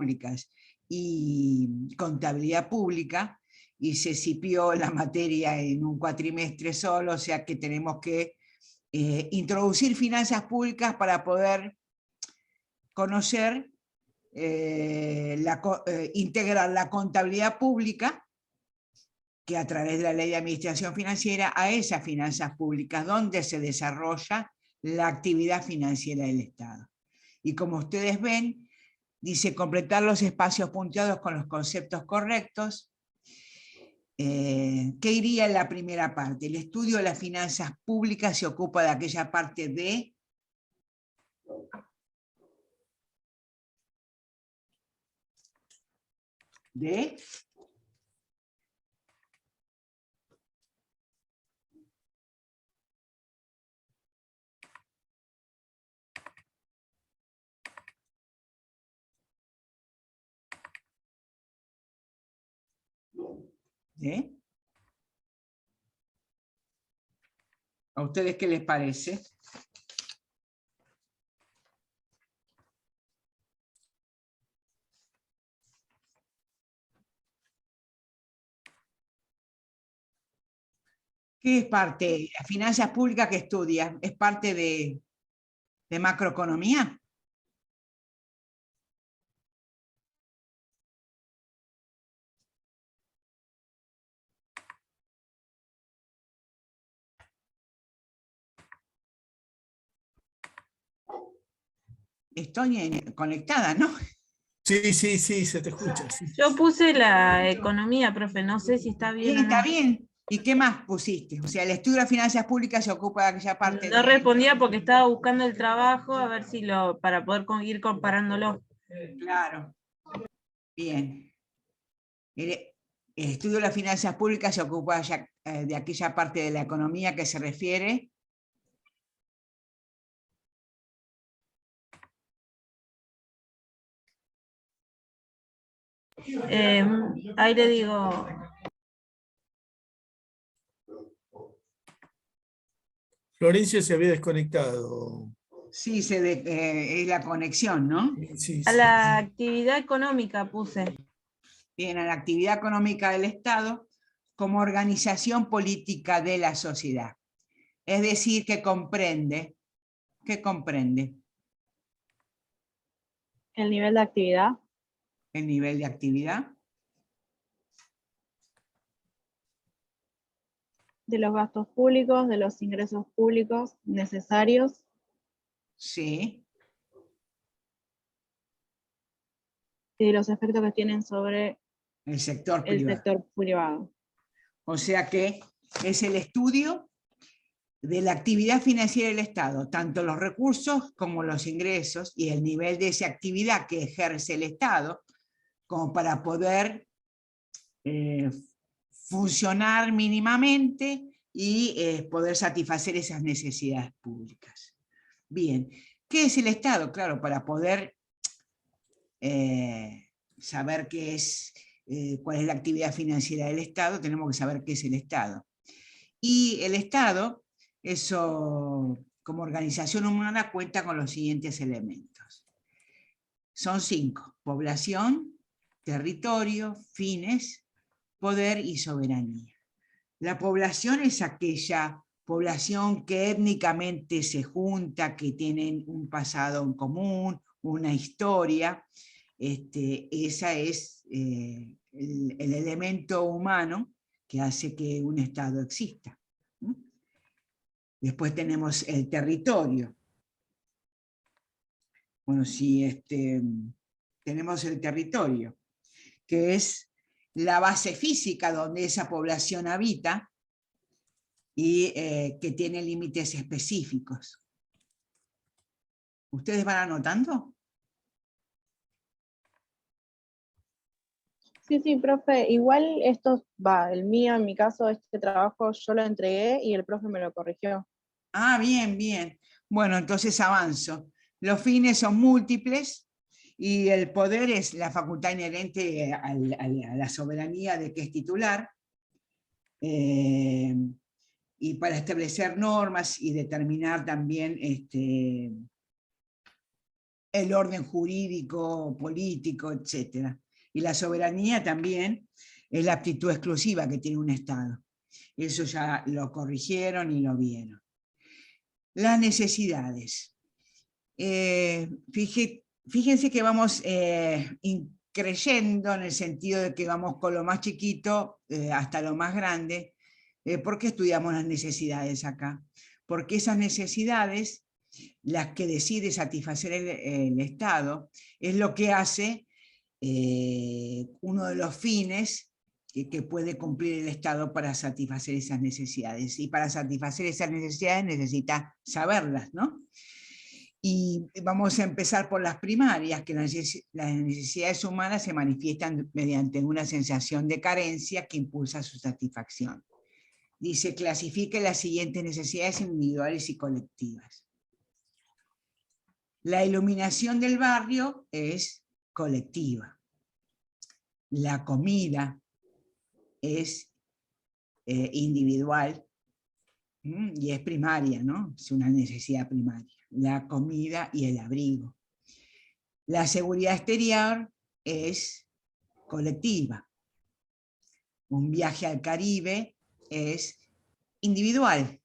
públicas y contabilidad pública, y se cipió la materia en un cuatrimestre solo, o sea que tenemos que introducir finanzas públicas para poder conocer, integrar la contabilidad pública, que a través de la Ley de Administración Financiera, a esas finanzas públicas donde se desarrolla la actividad financiera del Estado. Y como ustedes ven, dice completar los espacios punteados con los conceptos correctos. ¿Qué iría en la primera parte? El estudio de las finanzas públicas se ocupa de aquella parte de ¿a ustedes qué les parece? ¿Qué es parte? ¿Finanzas públicas que estudia? ¿Es parte de macroeconomía? Estoy conectada, ¿no? Sí, sí, sí, se te escucha. Sí. Yo puse la economía, profe, no sé si está bien o no. Está bien. ¿Y qué más pusiste? O sea, el estudio de finanzas públicas se ocupa de aquella parte. No respondía porque estaba buscando el trabajo, a ver si para poder ir comparándolo. Claro. Bien. El estudio de las finanzas públicas se ocupa de aquella parte de la economía que se refiere. Ahí le digo. Florencia se había desconectado. Sí, es la conexión, ¿no? Sí, A sí. la actividad económica puse. Bien, a la actividad económica del Estado como organización política de la sociedad. Es decir, que comprende. ¿Qué comprende? El nivel de actividad. El nivel de actividad. De los gastos públicos, de los ingresos públicos necesarios. Sí. Y de los efectos que tienen sobre el sector privado. O sea que es el estudio de la actividad financiera del Estado, tanto los recursos como los ingresos y el nivel de esa actividad que ejerce el Estado, como para poder funcionar mínimamente y poder satisfacer esas necesidades públicas. Bien, ¿qué es el Estado? Claro, para poder saber qué es, cuál es la actividad financiera del Estado, tenemos que saber qué es el Estado. Y el Estado, eso, como organización humana, cuenta con los siguientes elementos. Son 5: población, territorio, fines, poder y soberanía. La población es aquella población que étnicamente se junta, que tienen un pasado en común, una historia. Esa es el elemento humano que hace que un Estado exista. Después tenemos el territorio. Bueno, sí, tenemos el territorio, que es la base física donde esa población habita y que tiene límites específicos. ¿Ustedes van anotando? Sí, sí, profe, igual esto va, el mío, en mi caso, este trabajo yo lo entregué y el profe me lo corrigió. Ah, bien, bien. Bueno, entonces avanzo. Los fines son múltiples y el poder es la facultad inherente a la soberanía de que es titular, y para establecer normas y determinar también el orden jurídico, político, etc. Y la soberanía también es la aptitud exclusiva que tiene un Estado. Eso ya lo corrigieron y lo vieron. Las necesidades. Fíjense que vamos creyendo en el sentido de que vamos con lo más chiquito hasta lo más grande. ¿Por qué estudiamos las necesidades acá? Porque esas necesidades, las que decide satisfacer el Estado, es lo que hace uno de los fines que puede cumplir el Estado para satisfacer esas necesidades. Y para satisfacer esas necesidades necesita saberlas, ¿no? Y vamos a empezar por las primarias, que las necesidades humanas se manifiestan mediante una sensación de carencia que impulsa su satisfacción. Dice, clasifique las siguientes necesidades individuales y colectivas. La iluminación del barrio es colectiva. La comida es individual y es primaria, ¿no? Es una necesidad primaria. La comida y el abrigo. La seguridad exterior es colectiva. Un viaje al Caribe es individual.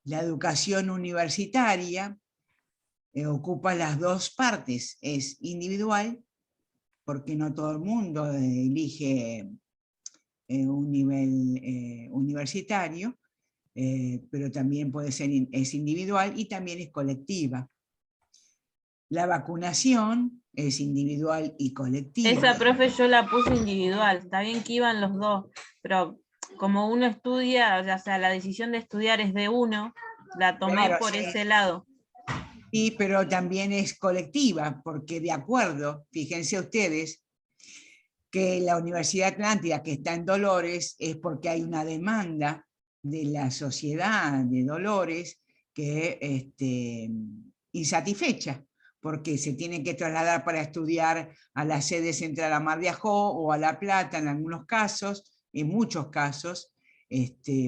La educación universitaria ocupa las dos partes, es individual, porque no todo el mundo elige un nivel universitario, pero también puede ser, es individual y también es colectiva. La vacunación es individual y colectiva. Esa, profe, yo la puse individual, está bien que iban los dos, pero como uno estudia, o sea, la decisión de estudiar es de uno, la tomé Claro, por sí. ese lado. Sí, pero también es colectiva, porque de acuerdo, fíjense ustedes, que la Universidad Atlántida, que está en Dolores, es porque hay una demanda de la sociedad de Dolores que insatisfecha, porque se tienen que trasladar para estudiar a la sede central a Mar de Ajó o a La Plata en algunos casos, en muchos casos,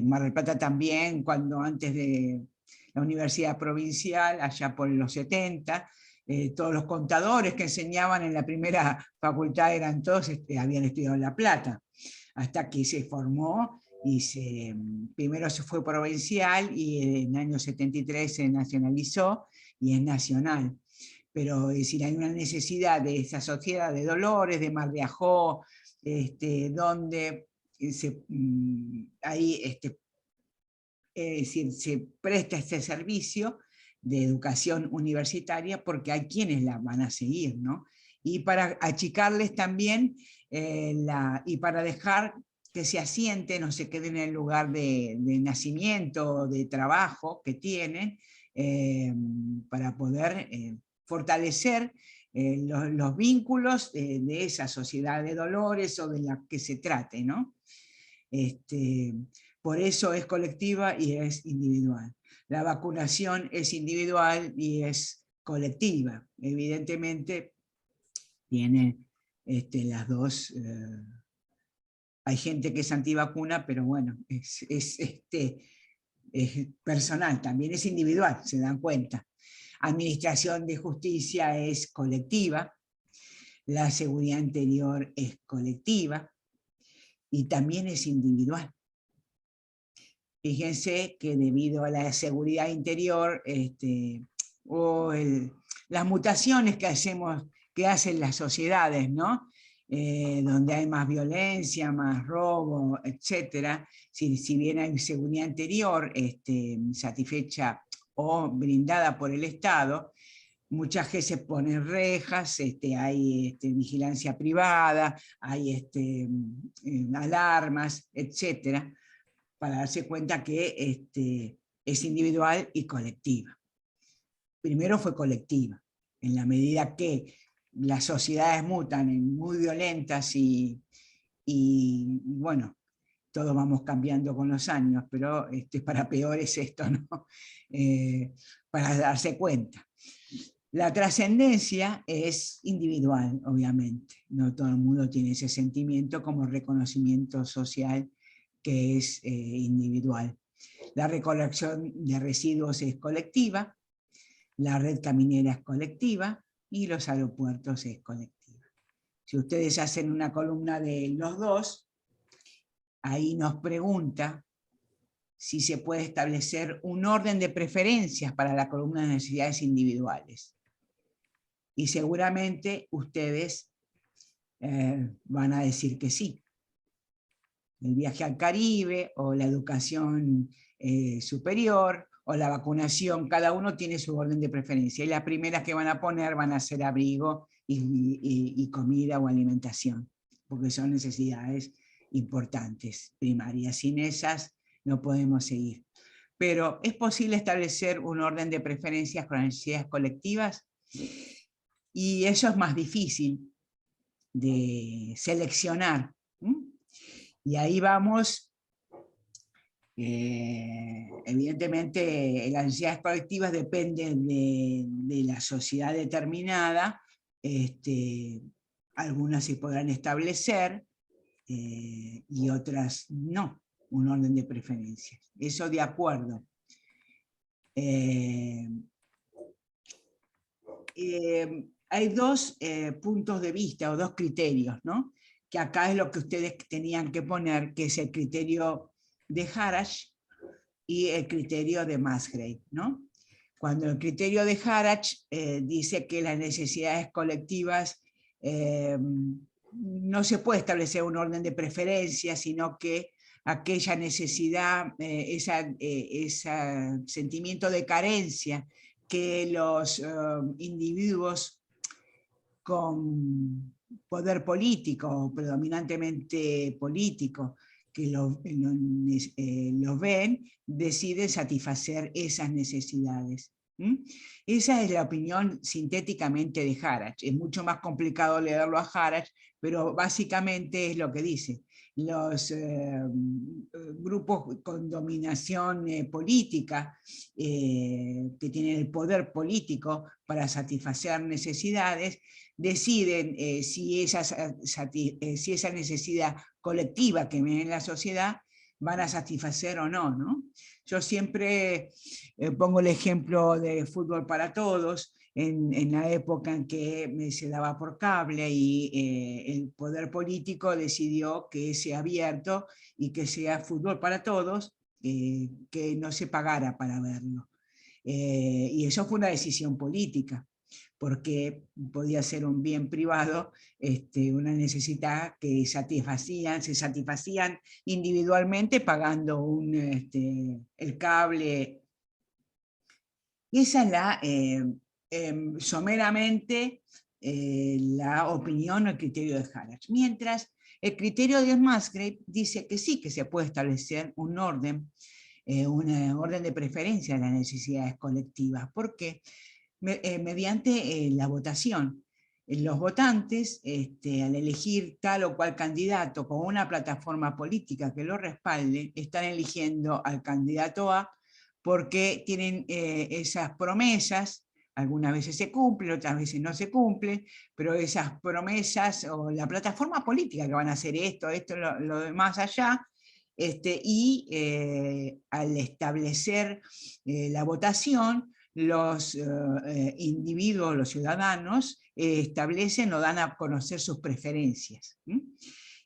Mar del Plata también, cuando antes de la Universidad Provincial, allá por los 70, todos los contadores que enseñaban en la primera facultad eran todos, habían estudiado en La Plata, hasta que se formó y primero se fue provincial y en el año 73 se nacionalizó y es nacional. Pero es decir, hay una necesidad de esa sociedad de Dolores, de Mar de Ajó, donde ahí es decir, se presta este servicio de educación universitaria porque hay quienes la van a seguir, ¿no? Y para achicarles también, y para dejar que se asienten o se queden en el lugar de nacimiento, de trabajo que tienen, para poder fortalecer los vínculos de esa sociedad de Dolores o de la que se trate, ¿no? Por eso es colectiva y es individual. La vacunación es individual y es colectiva. Evidentemente tiene las dos. Hay gente que es antivacuna, pero bueno, es personal, también es individual, se dan cuenta. Administración de justicia es colectiva, la seguridad interior es colectiva y también es individual. Fíjense que debido a la seguridad interior las mutaciones que hacen las sociedades, ¿no? Donde hay más violencia, más robo, etc. Si bien hay seguridad interior satisfecha o brindada por el Estado, muchas veces ponen rejas, hay vigilancia privada, hay alarmas, etc., para darse cuenta que es individual y colectiva. Primero fue colectiva, en la medida que las sociedades mutan en muy violentas y bueno, todos vamos cambiando con los años, pero para peor es esto, ¿no? Para darse cuenta. La trascendencia es individual, obviamente. No todo el mundo tiene ese sentimiento como reconocimiento social que es individual. La recolección de residuos es colectiva. la red caminera es colectiva y los aeropuertos es colectiva. Si ustedes hacen una columna de los dos, ahí nos pregunta si se puede establecer un orden de preferencias para la columna de necesidades individuales. Y seguramente ustedes van a decir que sí. El viaje al Caribe, o la educación superior, o la vacunación, cada uno tiene su orden de preferencia. Y las primeras que van a poner van a ser abrigo y comida o alimentación, porque son necesidades importantes, primarias. Sin esas no podemos seguir. Pero ¿es posible establecer un orden de preferencias con las necesidades colectivas? Y eso es más difícil de seleccionar. Y ahí vamos, evidentemente las necesidades colectivas dependen de la sociedad determinada, algunas se podrán establecer y otras no, un orden de preferencias. Eso de acuerdo. Hay dos puntos de vista o dos criterios, ¿no? Que acá es lo que ustedes tenían que poner, que es el criterio de Harach y el criterio de Musgrave, ¿no? Cuando el criterio de Harach dice que las necesidades colectivas no se puede establecer un orden de preferencia, sino que aquella necesidad, ese sentimiento de carencia que los individuos con poder político, predominantemente político, que lo ven, deciden satisfacer esas necesidades. Esa es la opinión sintéticamente de Harach. Es mucho más complicado leerlo a Harach, pero básicamente es lo que dice. Los grupos con dominación política, que tienen el poder político para satisfacer necesidades, deciden si esa necesidad colectiva que viene en la sociedad van a satisfacer o no, ¿no? Yo siempre pongo el ejemplo de Fútbol para Todos, en la época en que se daba por cable y el poder político decidió que sea abierto y que sea fútbol para todos, que no se pagara para verlo. Y eso fue una decisión política, porque podía ser un bien privado, una necesidad que se satisfacían individualmente pagando el cable. Esa es la... someramente la opinión o el criterio de Harach. Mientras el criterio de Musgrave dice que sí, que se puede establecer un orden de preferencia de las necesidades colectivas. ¿Por qué? Mediante la votación. Los votantes, al elegir tal o cual candidato con una plataforma política que lo respalde, están eligiendo al candidato A porque tienen esas promesas, algunas veces se cumplen, otras veces no se cumplen, pero esas promesas o la plataforma política que van a hacer esto, lo demás allá, al establecer la votación, los individuos, los ciudadanos, establecen o dan a conocer sus preferencias.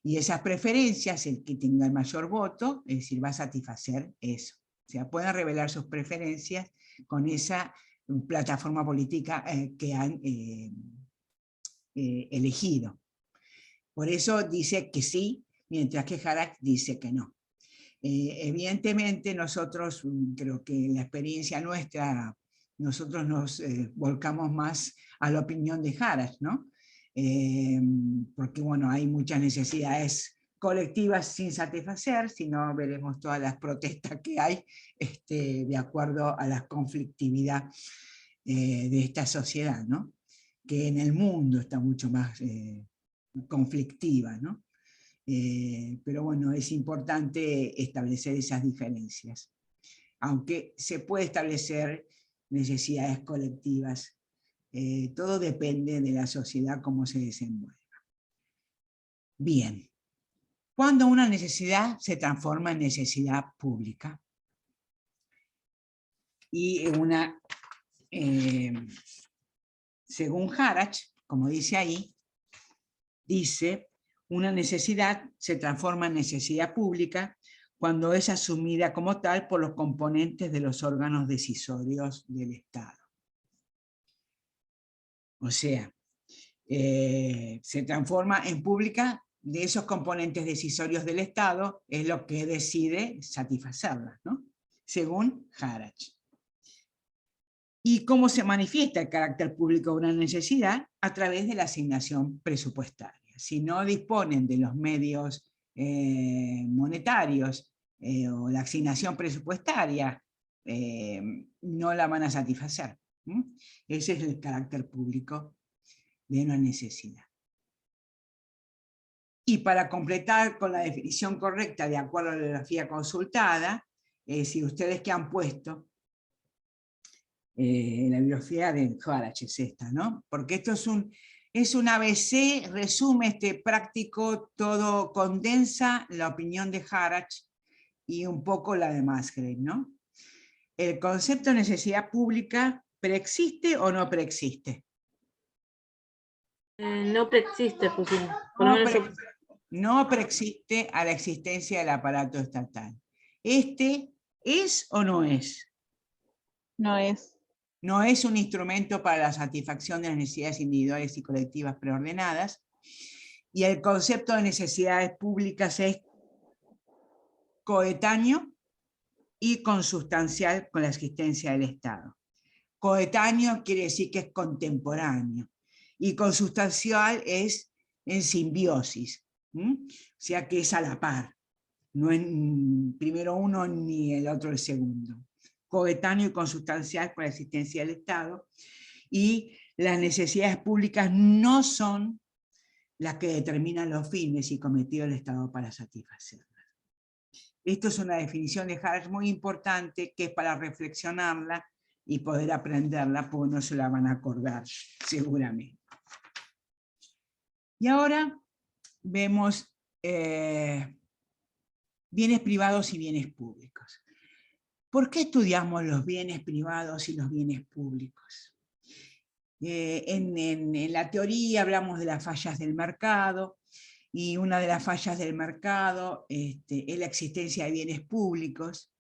Y esas preferencias, el que tenga el mayor voto, es decir, va a satisfacer eso. O sea, pueden revelar sus preferencias con esa plataforma política que han elegido. Por eso dice que sí, mientras que Harach dice que no. Evidentemente nosotros, creo que la experiencia nuestra, nosotros nos volcamos más a la opinión de Harach, ¿no? Porque bueno, hay muchas necesidades colectivas sin satisfacer, si no veremos todas las protestas que hay de acuerdo a la conflictividad de esta sociedad, ¿no? Que en el mundo está mucho más conflictiva, ¿no? Pero bueno, es importante establecer esas diferencias, aunque se puede establecer necesidades colectivas, todo depende de la sociedad cómo se desenvuelva. Bien. Cuando una necesidad se transforma en necesidad pública y una según Harrach, como dice ahí, dice, una necesidad se transforma en necesidad pública cuando es asumida como tal por los componentes de los órganos decisorios del Estado. O sea, se transforma en pública de esos componentes decisorios del Estado, es lo que decide satisfacerlas, ¿no? Según Harrach. ¿Y cómo se manifiesta el carácter público de una necesidad? A través de la asignación presupuestaria. Si no disponen de los medios monetarios o la asignación presupuestaria, no la van a satisfacer. Ese es el carácter público de una necesidad. Y para completar con la definición correcta de acuerdo a la bibliografía consultada, si ustedes que han puesto, la bibliografía de Harrach es esta, ¿no? Porque esto es un ABC, resume práctico, todo condensa la opinión de Harrach y un poco la de Musgrave, ¿no? ¿El concepto de necesidad pública preexiste o no preexiste? No preexiste, pusimos. Por No, lo menos yo- no preexiste a la existencia del aparato estatal. ¿Este es o no es? No es. No es un instrumento para la satisfacción de las necesidades individuales y colectivas preordenadas, y el concepto de necesidades públicas es coetáneo y consustancial con la existencia del Estado. Coetáneo quiere decir que es contemporáneo, y consustancial es en simbiosis, o sea que es a la par, no es primero uno ni el otro el segundo. Coetáneo y consustancial con la existencia del Estado, y las necesidades públicas no son las que determinan los fines y cometidos del Estado para satisfacerlas. Esto es una definición de Harrach muy importante, que es para reflexionarla y poder aprenderla, porque no se la van a acordar seguramente. Y ahora vemos bienes privados y bienes públicos. ¿Por qué estudiamos los bienes privados y los bienes públicos? En la teoría hablamos de las fallas del mercado, y una de las fallas del mercado es la existencia de bienes públicos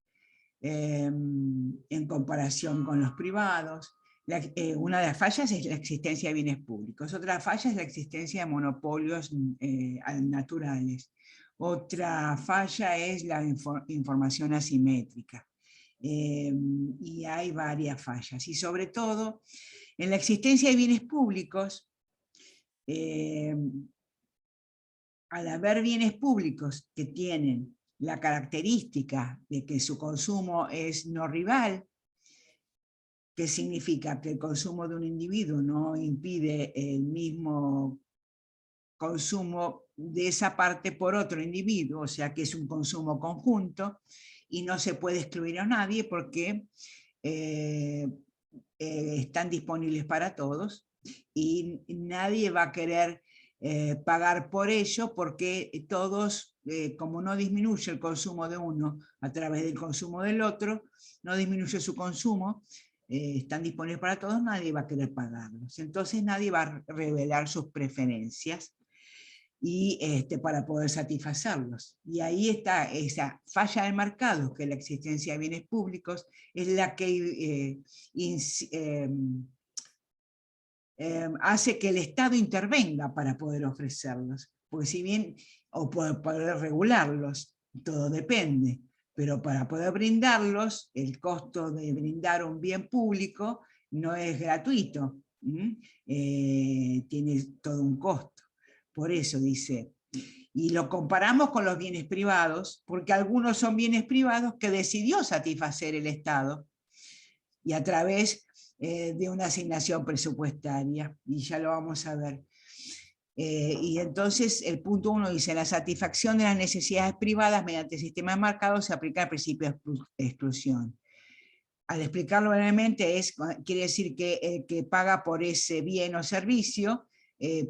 en comparación con los privados. Una de las fallas es la existencia de bienes públicos, otra falla es la existencia de monopolios naturales, otra falla es la información asimétrica. Y hay varias fallas, y sobre todo en la existencia de bienes públicos, al haber bienes públicos que tienen la característica de que su consumo es no rival, que significa que el consumo de un individuo no impide el mismo consumo de esa parte por otro individuo, o sea que es un consumo conjunto, y no se puede excluir a nadie porque están disponibles para todos, y nadie va a querer pagar por ello, porque todos, como no disminuye el consumo de uno a través del consumo del otro, no disminuye su consumo, están disponibles para todos, nadie va a querer pagarlos. Entonces nadie va a revelar sus preferencias y para poder satisfacerlos. Y ahí está esa falla del mercado, que es la existencia de bienes públicos, es la que hace que el Estado intervenga para poder ofrecerlos, porque si bien, o poder regularlos, todo depende, pero para poder brindarlos, el costo de brindar un bien público no es gratuito, tiene todo un costo. Por eso dice, y lo comparamos con los bienes privados, porque algunos son bienes privados que decidió satisfacer el Estado, y a través de una asignación presupuestaria, y ya lo vamos a ver. Y entonces el punto 1 dice, la satisfacción de las necesidades privadas mediante el sistema de mercado se aplica al principio de exclusión. Al explicarlo brevemente, quiere decir que el que paga por ese bien o servicio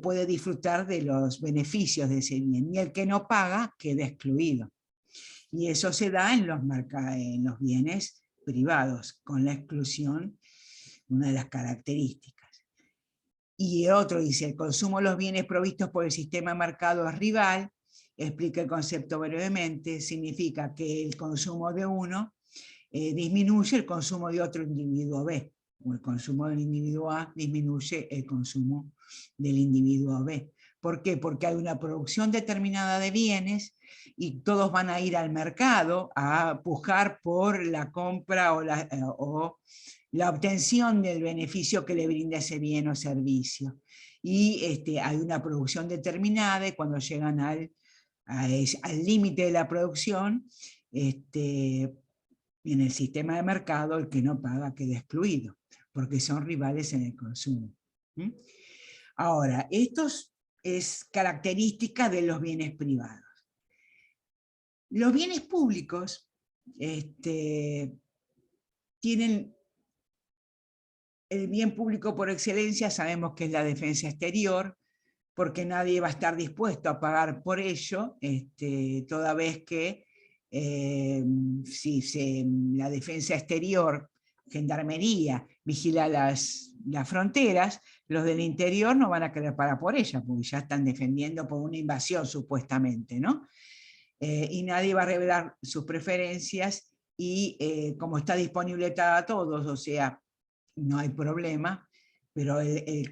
puede disfrutar de los beneficios de ese bien, y el que no paga queda excluido. Y eso se da en los bienes privados, con la exclusión una de las características. Y otro dice, el consumo de los bienes provistos por el sistema de mercado es rival, explica el concepto brevemente, significa que el consumo de uno disminuye el consumo de otro individuo B, o el consumo del individuo A disminuye el consumo del individuo B. ¿Por qué? Porque hay una producción determinada de bienes y todos van a ir al mercado a pujar por la compra o la obtención del beneficio que le brinda ese bien o servicio. Y hay una producción determinada y cuando llegan al límite de la producción, en el sistema de mercado el que no paga queda excluido, porque son rivales en el consumo. Ahora, esto es característica de los bienes privados. Los bienes públicos tienen el bien público por excelencia, sabemos que es la defensa exterior, porque nadie va a estar dispuesto a pagar por ello, toda vez que si la defensa exterior, Gendarmería, vigila las fronteras, los del interior no van a querer pagar por ella, porque ya están defendiendo por una invasión supuestamente, ¿no? Y nadie va a revelar sus preferencias y como está disponible para todos, o sea, no hay problema, pero el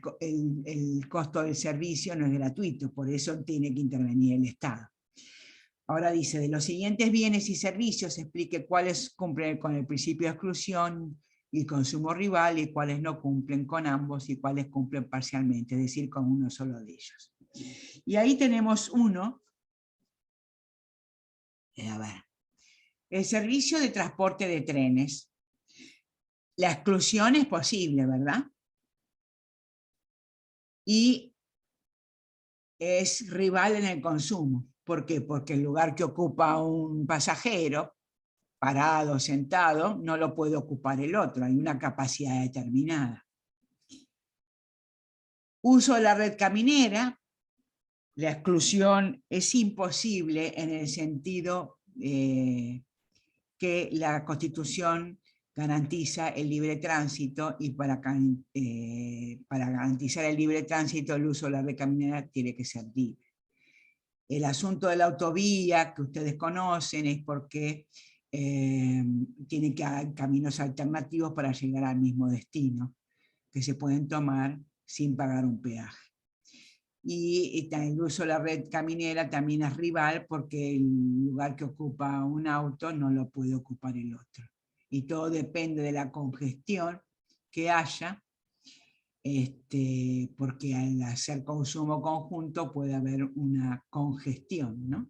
costo del servicio no es gratuito, por eso tiene que intervenir el Estado. Ahora dice, de los siguientes bienes y servicios, explique cuáles cumplen con el principio de exclusión y consumo rival y cuáles no cumplen con ambos y cuáles cumplen parcialmente, es decir, con uno solo de ellos. Y ahí tenemos uno, a ver, el servicio de transporte de trenes. La exclusión es posible, ¿verdad? Y es rival en el consumo. ¿Por qué? Porque el lugar que ocupa un pasajero, parado, sentado, no lo puede ocupar el otro, hay una capacidad determinada. Uso de la red caminera, la exclusión es imposible en el sentido que la Constitución garantiza el libre tránsito y para garantizar el libre tránsito el uso de la red caminera tiene que ser libre. El asunto de la autovía que ustedes conocen es porque tiene que haber caminos alternativos para llegar al mismo destino, que se pueden tomar sin pagar un peaje. Y el uso de la red caminera también es rival porque el lugar que ocupa un auto no lo puede ocupar el otro. Y todo depende de la congestión que haya, porque al hacer consumo conjunto puede haber una congestión, ¿no?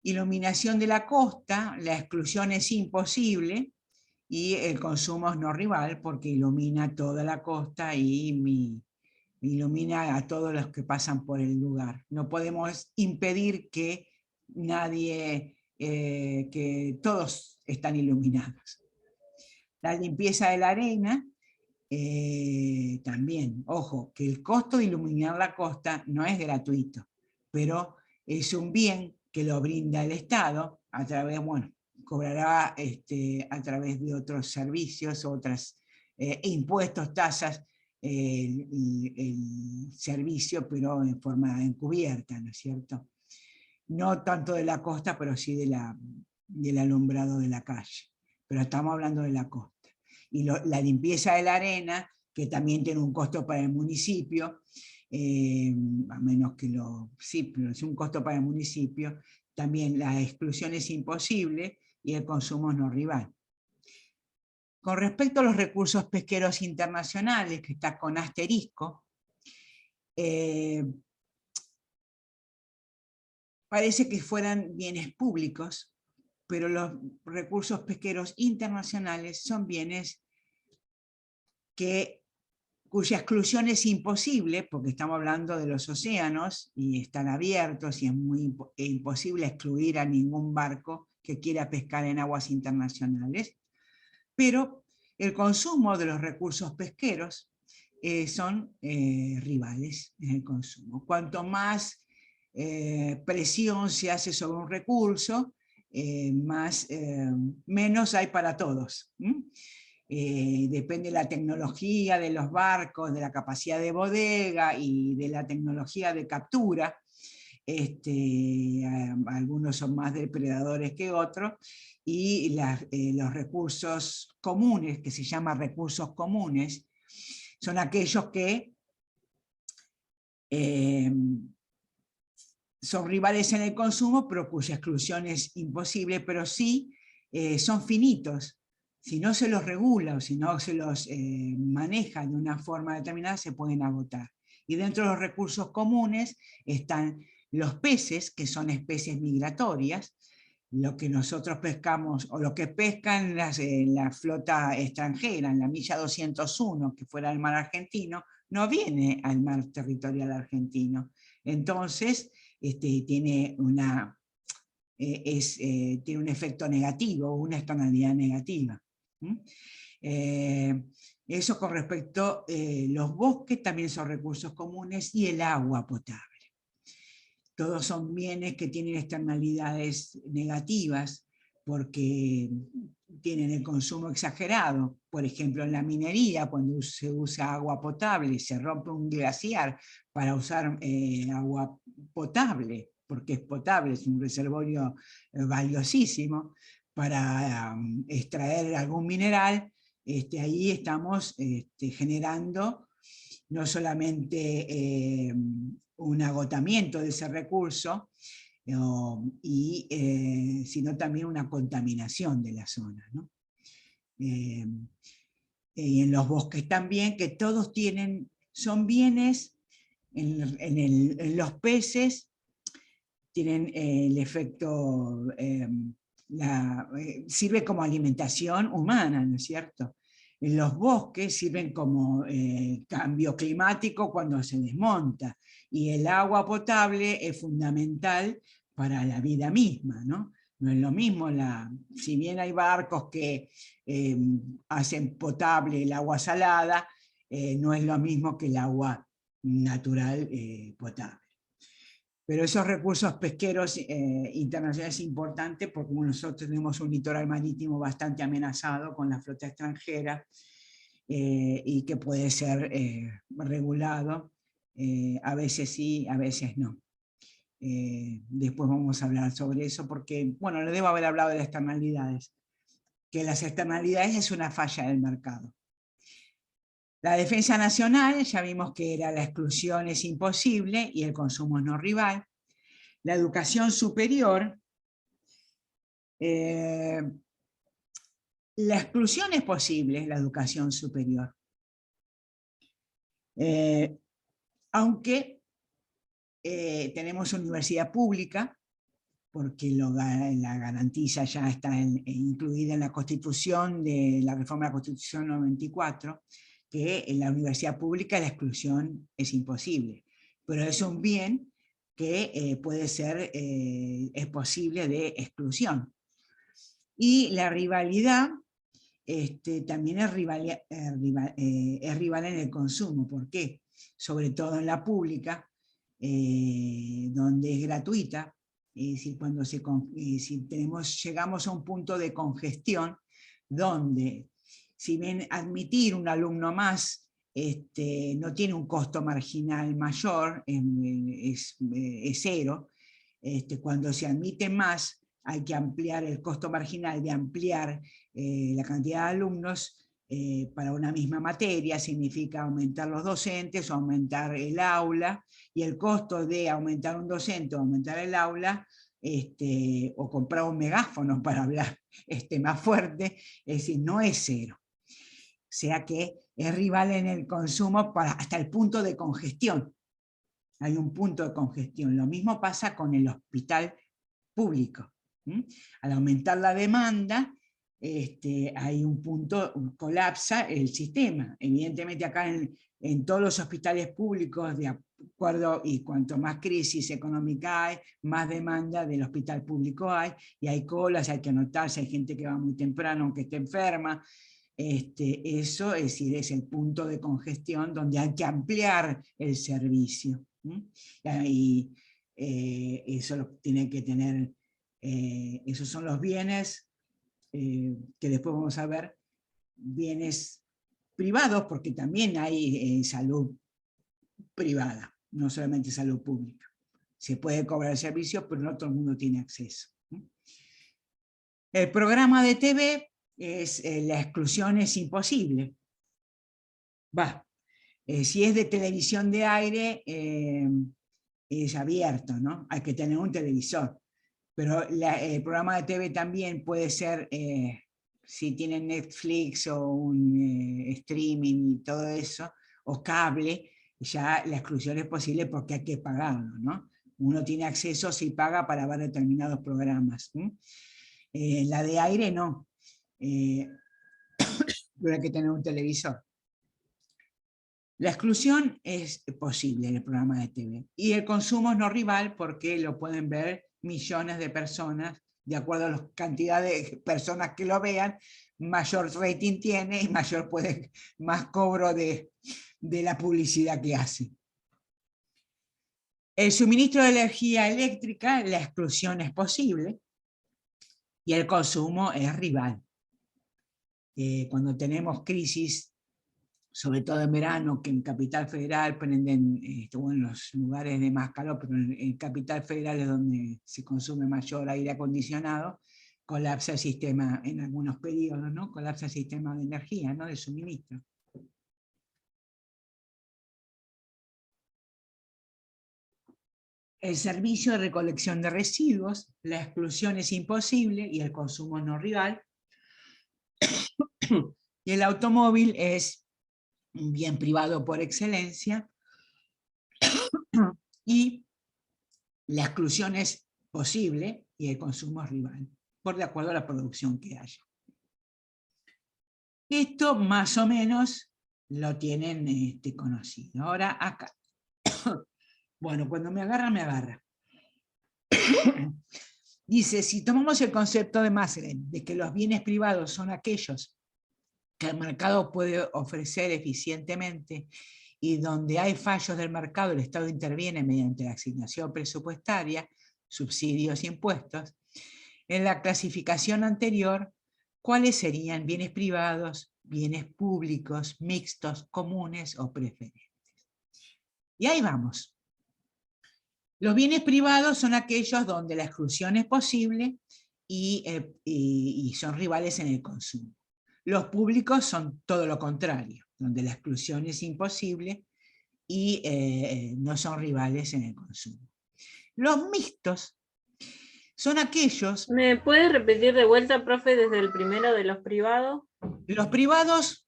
Iluminación de la costa, la exclusión es imposible y el consumo es no rival porque ilumina toda la costa y ilumina a todos los que pasan por el lugar. No podemos impedir que que todos están iluminados. La limpieza de la arena, también, ojo, que el costo de iluminar la costa no es gratuito, pero es un bien que lo brinda el Estado a través, bueno, cobrará a través de otros servicios, otros impuestos, tasas, el servicio, pero en forma encubierta, ¿no es cierto? No tanto de la costa, pero sí del alumbrado de la calle. Pero estamos hablando de la costa. Y la limpieza de la arena, que también tiene un costo para el municipio, a menos que sí, pero es un costo para el municipio, también la exclusión es imposible y el consumo es no rival. Con respecto a los recursos pesqueros internacionales, que está con asterisco, parece que fueran bienes públicos, pero los recursos pesqueros internacionales son bienes cuya exclusión es imposible, porque estamos hablando de los océanos y están abiertos y es muy imposible excluir a ningún barco que quiera pescar en aguas internacionales, pero el consumo de los recursos pesqueros son rivales en el consumo. Cuanto más presión se hace sobre un recurso, menos hay para todos. depende de la tecnología de los barcos, de la capacidad de bodega y de la tecnología de captura. Algunos son más depredadores que otros, y los recursos comunes, que se llaman recursos comunes, son aquellos que son rivales en el consumo, pero cuya exclusión es imposible, pero sí son finitos. Si no se los regula o si no se los maneja de una forma determinada, se pueden agotar. Y dentro de los recursos comunes están los peces, que son especies migratorias, lo que nosotros pescamos, o lo que pescan la flota extranjera, en la milla 201, que fuera el mar argentino, no viene al mar territorial argentino. Entonces, tiene un efecto negativo, una externalidad negativa. Eso con respecto, los bosques también son recursos comunes, y el agua potable. Todos son bienes que tienen externalidades negativas porque tienen el consumo exagerado. Por ejemplo, en la minería, cuando se usa agua potable, se rompe un glaciar para usar agua potable, porque es potable, es un reservorio valiosísimo para extraer algún mineral. Ahí estamos generando no solamente un agotamiento de ese recurso, sino también una contaminación de la zona, ¿no? Y en los bosques también, que todos son bienes, en los peces tienen el efecto, sirve como alimentación humana, ¿no es cierto? En los bosques sirven como cambio climático cuando se desmonta, y el agua potable es fundamental para la vida misma, ¿no? No es lo mismo, si bien hay barcos que hacen potable el agua salada, no es lo mismo que el agua natural potable. Pero esos recursos pesqueros internacionales es importante, porque nosotros tenemos un litoral marítimo bastante amenazado con la flota extranjera, y que puede ser regulado, a veces sí, a veces no. Después vamos a hablar sobre eso, porque, bueno, le debo haber hablado de las externalidades, que las externalidades es una falla del mercado. La defensa nacional, ya vimos que la exclusión es imposible y el consumo es no rival. La educación superior, la exclusión es posible, la educación superior. Aunque tenemos universidad pública, porque la garantiza ya está incluida en la Constitución, de la reforma de la Constitución 94, que en la universidad pública la exclusión es imposible, pero es un bien que puede ser, es posible de exclusión. Y la rivalidad también es rival en el consumo. ¿Por qué? Sobre todo en la pública, donde es gratuita. Es decir, cuando si llegamos a un punto de congestión, donde si bien admitir un alumno más no tiene un costo marginal mayor, es cero, cuando se admite más hay que ampliar el costo marginal de ampliar la cantidad de alumnos para una misma materia, significa aumentar los docentes o aumentar el aula, y el costo de aumentar un docente o aumentar el aula, o comprar un megáfono para hablar más fuerte, es decir, no es cero. O sea que es rival en el consumo hasta el punto de congestión. Hay un punto de congestión. Lo mismo pasa con el hospital público. Al aumentar la demanda, hay un punto, colapsa el sistema. Evidentemente acá en todos los hospitales públicos, de acuerdo, y cuanto más crisis económica hay, más demanda del hospital público hay, y hay colas, hay que anotarse, hay gente que va muy temprano aunque esté enferma. Eso es decir, es el punto de congestión donde hay que ampliar el servicio. Y eso lo tiene que tener, esos son los bienes que después vamos a ver, bienes privados, porque también hay salud privada, no solamente salud pública. Se puede cobrar servicios, pero no todo el mundo tiene acceso. El programa de TV es la exclusión es imposible. Si es de televisión de aire, es abierto, ¿no? Hay que tener un televisor. Pero el programa de TV también puede ser, si tienen Netflix o un streaming y todo eso, o cable, ya la exclusión es posible porque hay que pagarlo, ¿no? Uno tiene acceso si paga para ver determinados programas. La de aire no. Pero hay que tener un televisor. La exclusión es posible en el programa de TV. Y el consumo es no rival porque lo pueden ver millones de personas. De acuerdo a la cantidad de personas que lo vean, mayor rating tiene y más cobro de la publicidad que hace. El suministro de energía eléctrica, la exclusión es posible y el consumo es rival. Cuando tenemos crisis, sobre todo en verano, que en Capital Federal prenden, o en los lugares de más calor, pero en Capital Federal es donde se consume mayor aire acondicionado, colapsa el sistema en algunos periodos, ¿no? Colapsa el sistema de energía, ¿no? De suministro. El servicio de recolección de residuos, la exclusión es imposible y el consumo no rival. Y el automóvil es un bien privado por excelencia y la exclusión es posible y el consumo es rival, por de acuerdo a la producción que haya. Esto más o menos lo tienen conocido. Ahora acá. Bueno, cuando me agarra, me agarra. Dice, si tomamos el concepto de Maslen, de que los bienes privados son aquellos que el mercado puede ofrecer eficientemente y donde hay fallos del mercado, el Estado interviene mediante la asignación presupuestaria, subsidios y impuestos. En la clasificación anterior, ¿cuáles serían bienes privados, bienes públicos, mixtos, comunes o preferentes? Y ahí vamos. Los bienes privados son aquellos donde la exclusión es posible y son rivales en el consumo. Los públicos son todo lo contrario, donde la exclusión es imposible y no son rivales en el consumo. Los mixtos son aquellos... ¿Me puede repetir de vuelta, profe, desde el primero de los privados? Los privados,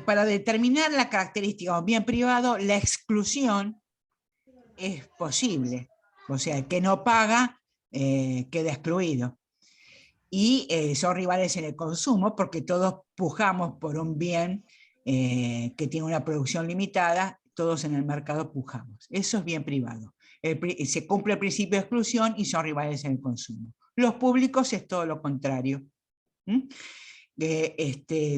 para determinar la característica de un bien privado, la exclusión es posible. O sea, el que no paga queda excluido. Y son rivales en el consumo porque todos pujamos por un bien que tiene una producción limitada, todos en el mercado pujamos. Eso es bien privado. Se cumple el principio de exclusión y son rivales en el consumo. Los públicos es todo lo contrario.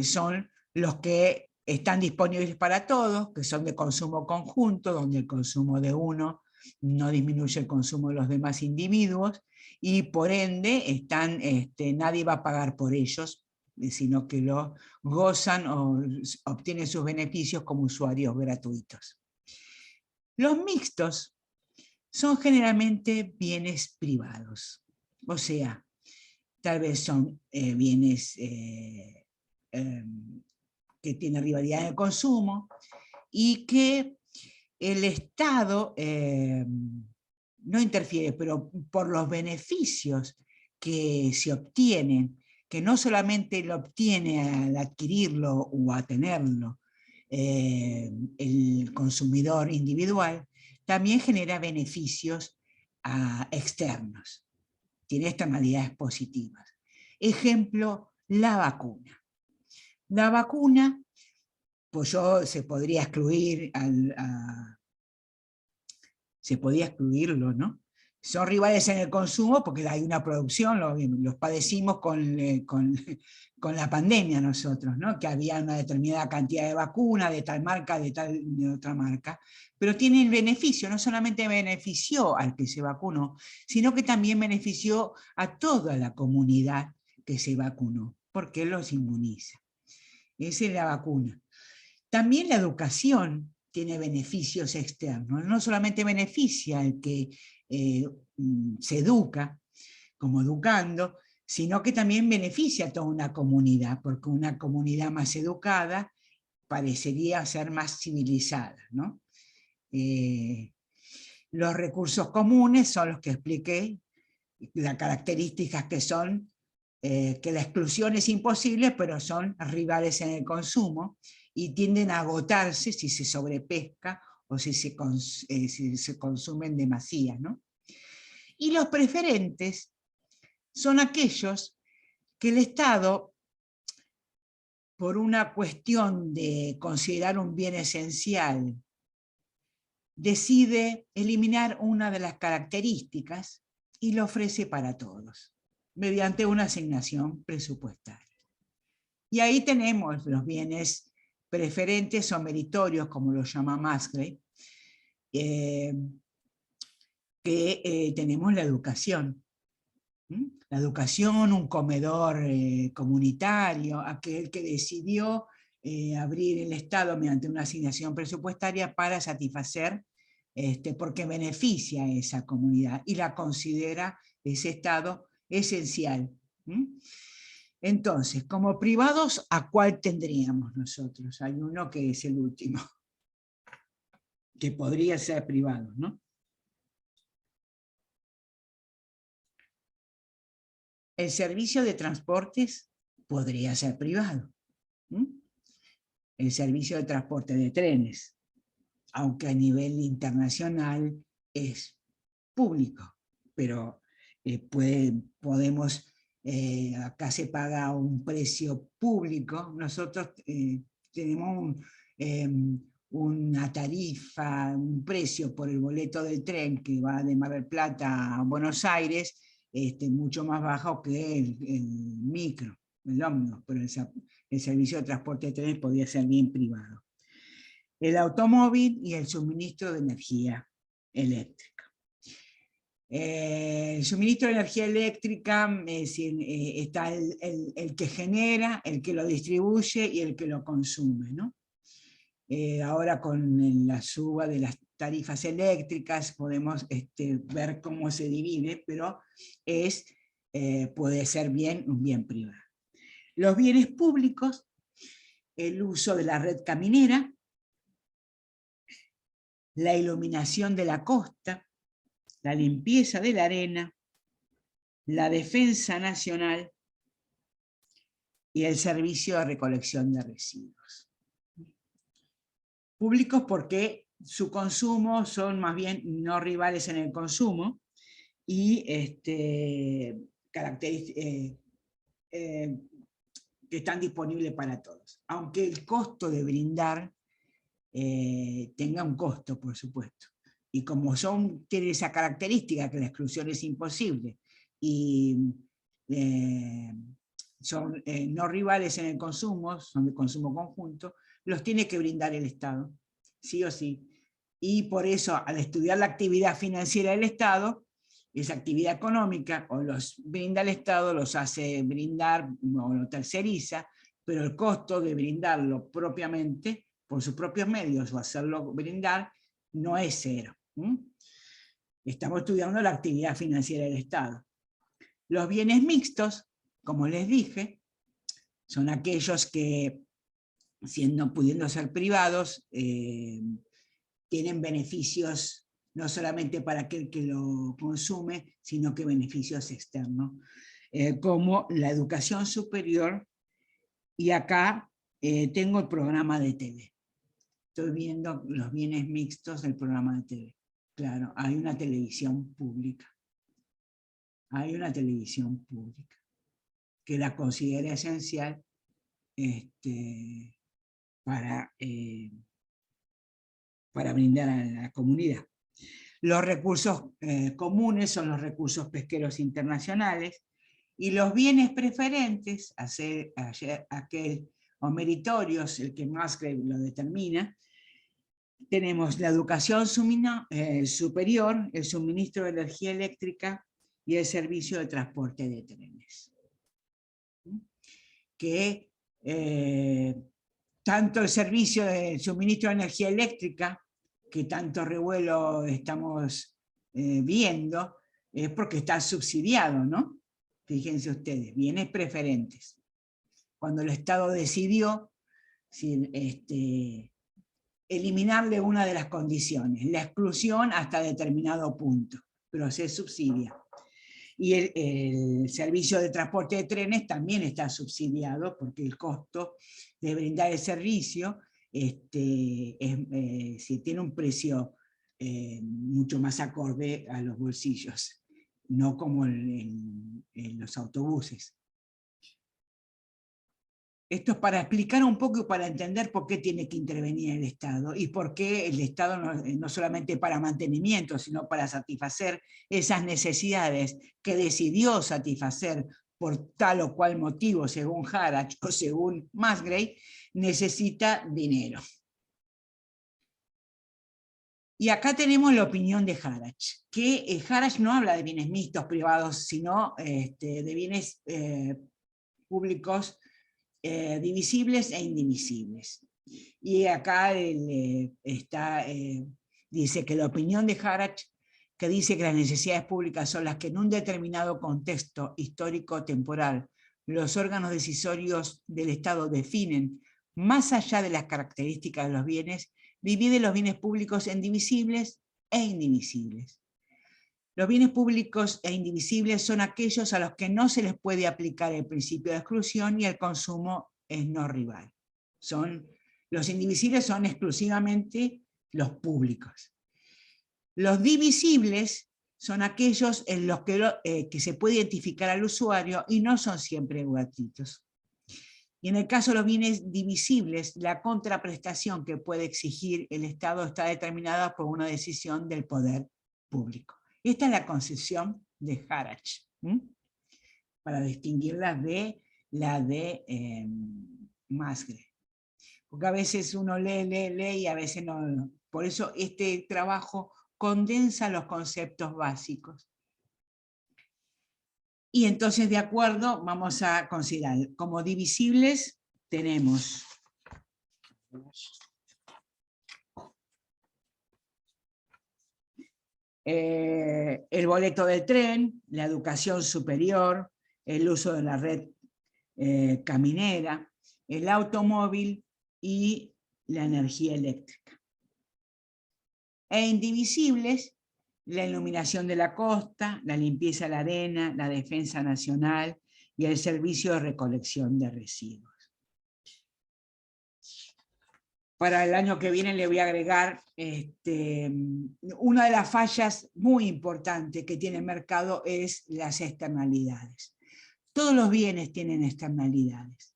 Son los que están disponibles para todos, que son de consumo conjunto, donde el consumo de uno no disminuye el consumo de los demás individuos, y por ende nadie va a pagar por ellos, sino que lo gozan o obtienen sus beneficios como usuarios gratuitos. Los mixtos son generalmente bienes privados, o sea, tal vez son bienes que tienen rivalidad en el consumo y que el Estado no interfiere, pero por los beneficios que se obtienen, que no solamente lo obtiene al adquirirlo o a tenerlo el consumidor individual, también genera beneficios externos. Tiene externalidades positivas. Ejemplo, la vacuna. La vacuna, pues se podría excluir se podía excluirlo, ¿no? Son rivales en el consumo porque hay una producción, los padecimos con la pandemia nosotros, ¿no? Que había una determinada cantidad de vacuna, de tal marca, de otra marca, pero tiene el beneficio, no solamente benefició al que se vacunó, sino que también benefició a toda la comunidad que se vacunó, porque los inmuniza. Esa es la vacuna. También la educación tiene beneficios externos. No solamente beneficia al que se educa como educando, sino que también beneficia a toda una comunidad, porque una comunidad más educada parecería ser más civilizada, ¿no? Los recursos comunes son los que expliqué, las características que son que la exclusión es imposible, pero son rivales en el consumo y tienden a agotarse si se sobrepesca o si se consumen demasía, ¿no? Y los preferentes son aquellos que el Estado, por una cuestión de considerar un bien esencial, decide eliminar una de las características y lo ofrece para todos, mediante una asignación presupuestaria. Y ahí tenemos los bienes preferentes o meritorios, como lo llama Musgrave, tenemos la educación. La educación, un comedor comunitario, aquel que decidió abrir el Estado mediante una asignación presupuestaria para satisfacer, porque beneficia a esa comunidad y la considera ese Estado esencial. Entonces, como privados, ¿a cuál tendríamos nosotros? Hay uno que es el último, que podría ser privado, ¿no? El servicio de transportes podría ser privado. El servicio de transporte de trenes, aunque a nivel internacional es público, pero podemos, acá se paga un precio público, nosotros tenemos una tarifa, un precio por el boleto del tren que va de Mar del Plata a Buenos Aires, mucho más bajo que el micro, el ómnibus, pero el servicio de transporte de trenes podría ser bien privado. El automóvil y el suministro de energía eléctrica. El suministro de energía eléctrica está el que genera, el que lo distribuye y el que lo consume, ¿no? Ahora con la suba de las tarifas eléctricas podemos ver cómo se divide, pero puede ser un bien privado. Los bienes públicos, el uso de la red caminera, la iluminación de la costa, la limpieza de la arena, la defensa nacional y el servicio de recolección de residuos. Públicos porque su consumo son más bien no rivales en el consumo y que están disponibles para todos. Aunque el costo de brindar tenga un costo, por supuesto. Y como tienen esa característica que la exclusión es imposible y son no rivales en el consumo, son de consumo conjunto, los tiene que brindar el Estado, sí o sí. Y por eso, al estudiar la actividad financiera del Estado, esa actividad económica, o los brinda el Estado, los hace brindar, o lo terceriza, pero el costo de brindarlo propiamente, por sus propios medios, o hacerlo brindar, no es cero. Estamos estudiando la actividad financiera del Estado. Los bienes mixtos, como les dije, son aquellos que, pudiendo ser privados, tienen beneficios no solamente para aquel que lo consume, sino que beneficios externos, como la educación superior, y acá tengo el programa de tele. Estoy viendo los bienes mixtos del programa de tele. Claro, hay una televisión pública. Hay una televisión pública que la considera esencial para brindar a la comunidad. Los recursos comunes son los recursos pesqueros internacionales y los bienes preferentes, aquel o meritorios, el que Musgrave lo determina, tenemos la educación superior, el suministro de energía eléctrica y el servicio de transporte de trenes. Que tanto el servicio de suministro de energía eléctrica, que tanto revuelo estamos viendo, es porque está subsidiado, ¿no? Fíjense ustedes, bienes preferentes. Cuando el Estado decidió eliminarle una de las condiciones, la exclusión hasta determinado punto, pero se subsidia. Y el servicio de transporte de trenes también está subsidiado porque el costo de brindar el servicio si tiene un precio mucho más acorde a los bolsillos, no como en los autobuses. Esto es para explicar un poco y para entender por qué tiene que intervenir el Estado y por qué el Estado no solamente para mantenimiento, sino para satisfacer esas necesidades que decidió satisfacer por tal o cual motivo, según Harrach o según Musgrave, necesita dinero. Y acá tenemos la opinión de Harrach, que Harrach no habla de bienes mixtos privados, sino de bienes públicos divisibles e indivisibles. Y acá dice que la opinión de Harrach, que dice que las necesidades públicas son las que en un determinado contexto histórico-temporal los órganos decisorios del Estado definen, más allá de las características de los bienes, divide los bienes públicos en divisibles e indivisibles. Los bienes públicos e indivisibles son aquellos a los que no se les puede aplicar el principio de exclusión y el consumo es no rival. Los indivisibles son exclusivamente los públicos. Los divisibles son aquellos en los que se puede identificar al usuario y no son siempre gratuitos. Y en el caso de los bienes divisibles, la contraprestación que puede exigir el Estado está determinada por una decisión del poder público. Esta es la concepción de Harrach, para distinguirla de la de Musgrave. Porque a veces uno lee y a veces no. Por eso este trabajo condensa los conceptos básicos. Y entonces, de acuerdo, vamos a considerar, como divisibles tenemos el boleto del tren, la educación superior, el uso de la red caminera, el automóvil y la energía eléctrica. E indivisibles, la iluminación de la costa, la limpieza de la arena, la defensa nacional y el servicio de recolección de residuos. Para el año que viene le voy a agregar una de las fallas muy importantes que tiene el mercado es las externalidades. Todos los bienes tienen externalidades.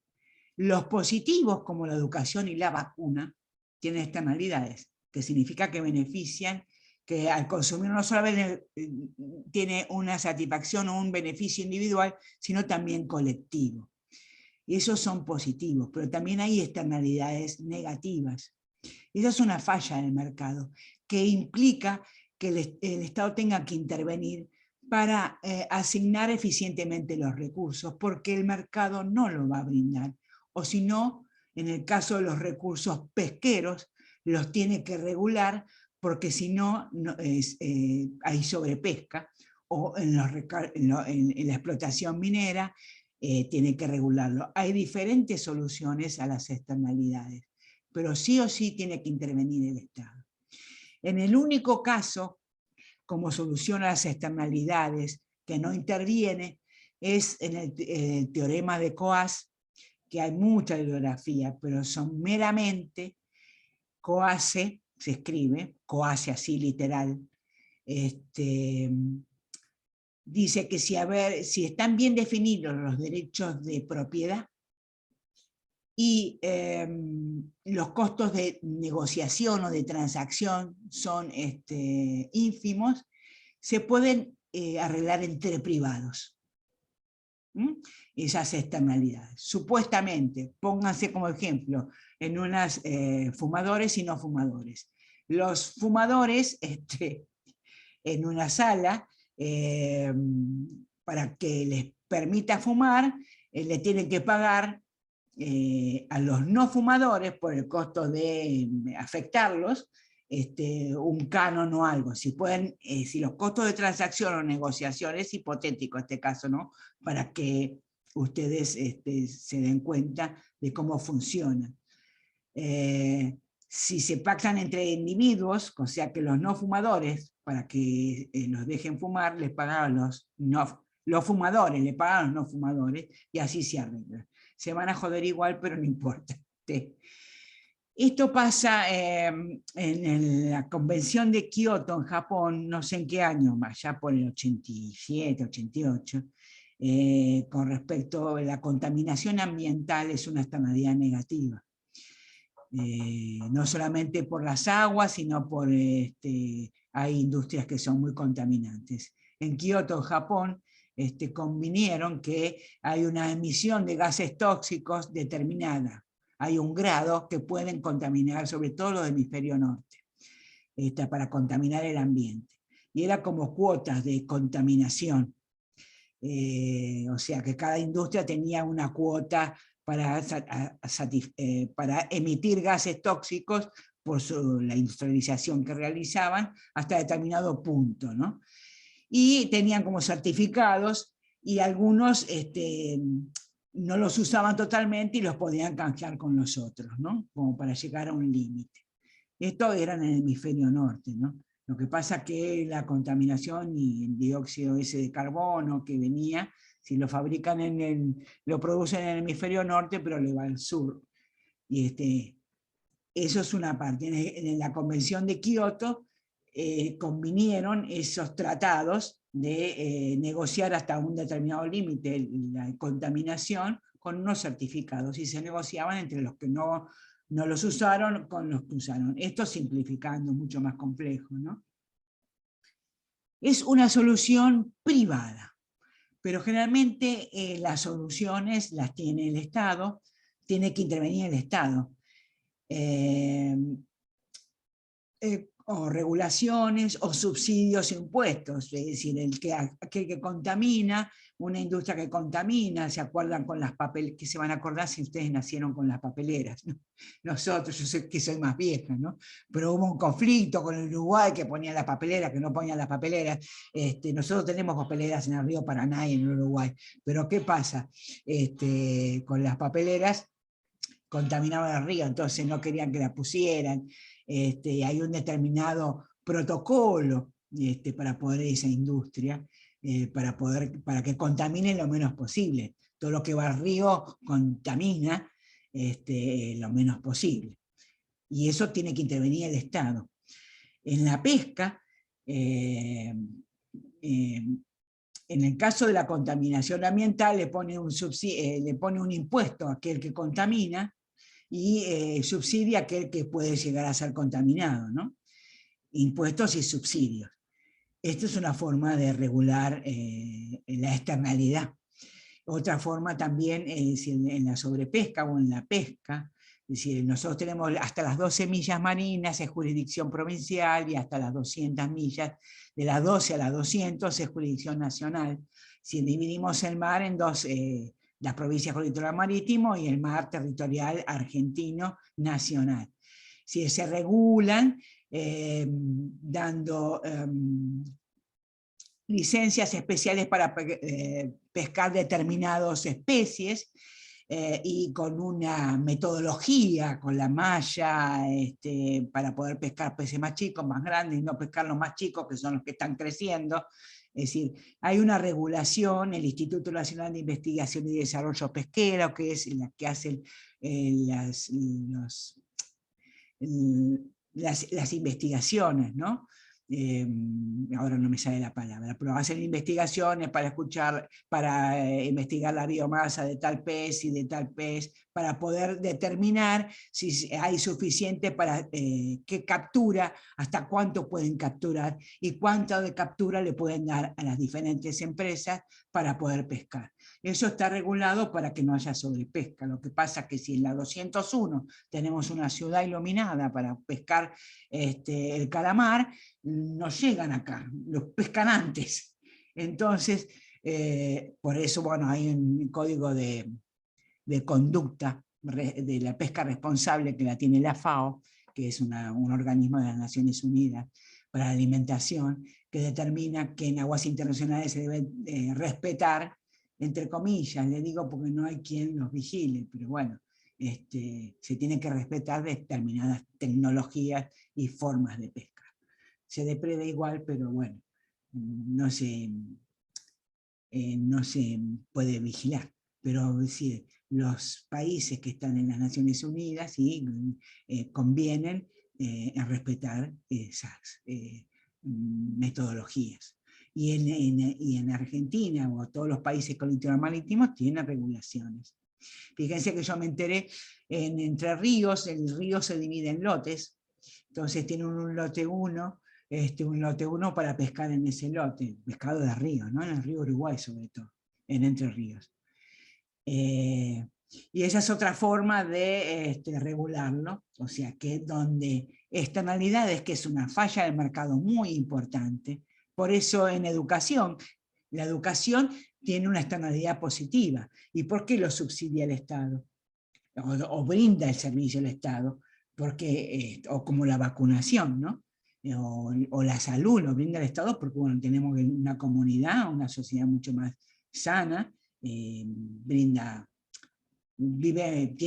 Los positivos, como la educación y la vacuna, tienen externalidades, que significa que benefician, que al consumir no solamente tiene una satisfacción o un beneficio individual, sino también colectivo. Y esos son positivos, pero también hay externalidades negativas. Esa es una falla del mercado, que implica que el Estado tenga que intervenir para asignar eficientemente los recursos, porque el mercado no lo va a brindar. O si no, en el caso de los recursos pesqueros, los tiene que regular, porque si no, hay sobrepesca, o en la explotación minera, tiene que regularlo. Hay diferentes soluciones a las externalidades, pero sí o sí tiene que intervenir el Estado. En el único caso, como solución a las externalidades, que no interviene, es en el teorema de Coase, que hay mucha bibliografía, pero son meramente Coase, se escribe, Coase así literal, dice que si están bien definidos los derechos de propiedad y los costos de negociación o de transacción son ínfimos, se pueden arreglar entre privados. Esas externalidades. Supuestamente, pónganse como ejemplo, en unas fumadores y no fumadores. Los fumadores en una sala, para que les permita fumar, le tienen que pagar a los no fumadores, por el costo de afectarlos, un canon o algo. Si los costos de transacción o negociación, es hipotético este caso, ¿no? Para que ustedes se den cuenta de cómo funciona. Si se pactan entre individuos, o sea que los no fumadores, para que los dejen fumar, les pagan los fumadores, le pagan a los no fumadores, y así se arregla. Se van a joder igual, pero no importa. Esto pasa en la Convención de Kioto en Japón, no sé en qué año, ya por el 87, 88, con respecto a la contaminación ambiental, es una externalidad negativa. No solamente por las aguas, sino por hay industrias que son muy contaminantes. En Kioto, en Japón, convinieron que hay una emisión de gases tóxicos determinada. Hay un grado que pueden contaminar, sobre todo los del hemisferio norte, para contaminar el ambiente. Y era como cuotas de contaminación. O sea que cada industria tenía una cuota para emitir gases tóxicos por la industrialización que realizaban hasta determinado punto, ¿no? Y tenían como certificados, y algunos no los usaban totalmente y los podían canjear con los otros, ¿no? Como para llegar a un límite. Esto era en el hemisferio norte, ¿no? Lo que pasa es que la contaminación y el dióxido ese de carbono que venía, si lo fabrican lo producen en el hemisferio norte, pero le va al sur. Y eso es una parte. En la Convención de Kioto convinieron esos tratados de negociar hasta un determinado límite la contaminación con unos certificados, y se negociaban entre los que no los usaron con los que usaron. Esto simplificando, mucho más complejo, ¿no? Es una solución privada, pero generalmente las soluciones las tiene el Estado, tiene que intervenir el Estado. O regulaciones, o subsidios e impuestos, es decir, aquel que contamina, una industria que contamina, se acuerdan con las papeleras, que se van a acordar si ustedes nacieron con las papeleras, ¿no? Nosotros, yo sé que soy más vieja, ¿no? Pero hubo un conflicto con el Uruguay que ponía las papeleras, que no ponían las papeleras. Nosotros tenemos papeleras en el río Paraná y en el Uruguay, pero ¿qué pasa? Con las papeleras contaminaban el río, entonces no querían que la pusieran. Hay un determinado protocolo para poder esa industria, para que contamine lo menos posible. Todo lo que va al río contamina lo menos posible. Y eso tiene que intervenir el Estado. En la pesca, en el caso de la contaminación ambiental, le pone un impuesto a aquel que contamina, y subsidia a aquel que puede llegar a ser contaminado, ¿no? Impuestos y subsidios. Esta es una forma de regular la externalidad. Otra forma también es en la sobrepesca o en la pesca. Es decir, nosotros tenemos hasta las 12 millas marinas es jurisdicción provincial, y hasta las 200 millas, de las 12 a las 200 es jurisdicción nacional. Si dividimos el mar en dos, las provincias con litoral marítimo y el mar territorial argentino nacional. Si se regulan dando licencias especiales para pescar determinadas especies, y con una metodología, con la malla, para poder pescar peces más chicos, más grandes, y no pescar los más chicos, que son los que están creciendo. Es decir, hay una regulación, el Instituto Nacional de Investigación y Desarrollo Pesquero, que es la que hace las investigaciones, ¿no? Ahora no me sale la palabra, pero hacen investigaciones para investigar la biomasa de tal pez y de tal pez, para poder determinar si hay suficiente para qué captura, hasta cuánto pueden capturar, y cuánto de captura le pueden dar a las diferentes empresas para poder pescar. Eso está regulado para que no haya sobrepesca. Lo que pasa es que si en la 201 tenemos una ciudad iluminada para pescar el calamar, no llegan acá, los pescan antes. Entonces, por eso, bueno, hay un código de conducta de la pesca responsable que la tiene la FAO, que es un organismo de las Naciones Unidas para la alimentación, que determina que en aguas internacionales se debe respetar, entre comillas, le digo porque no hay quien los vigile, pero bueno, se tiene que respetar determinadas tecnologías y formas de pesca. Se depreda igual, pero bueno, no se puede vigilar. Pero sí, los países que están en las Naciones Unidas ¿sí? Convienen en respetar esas metodologías. Y en Argentina o todos los países con litoral marítimo tienen regulaciones. Fíjense que yo me enteré en Entre Ríos, el río se divide en lotes, entonces tiene un lote 1, un lote 1 para pescar en ese lote, pescado de río, ¿no? En el río Uruguay sobre todo, en Entre Ríos. Y esa es otra forma de regularlo, o sea que donde externalidades, que es una falla del mercado muy importante, por eso en educación, la educación tiene una externalidad positiva. ¿Y por qué lo subsidia el Estado? O brinda el servicio el Estado, porque, o como la vacunación, ¿no? O la salud lo brinda el Estado porque bueno, tenemos una comunidad, una sociedad mucho más sana, tiene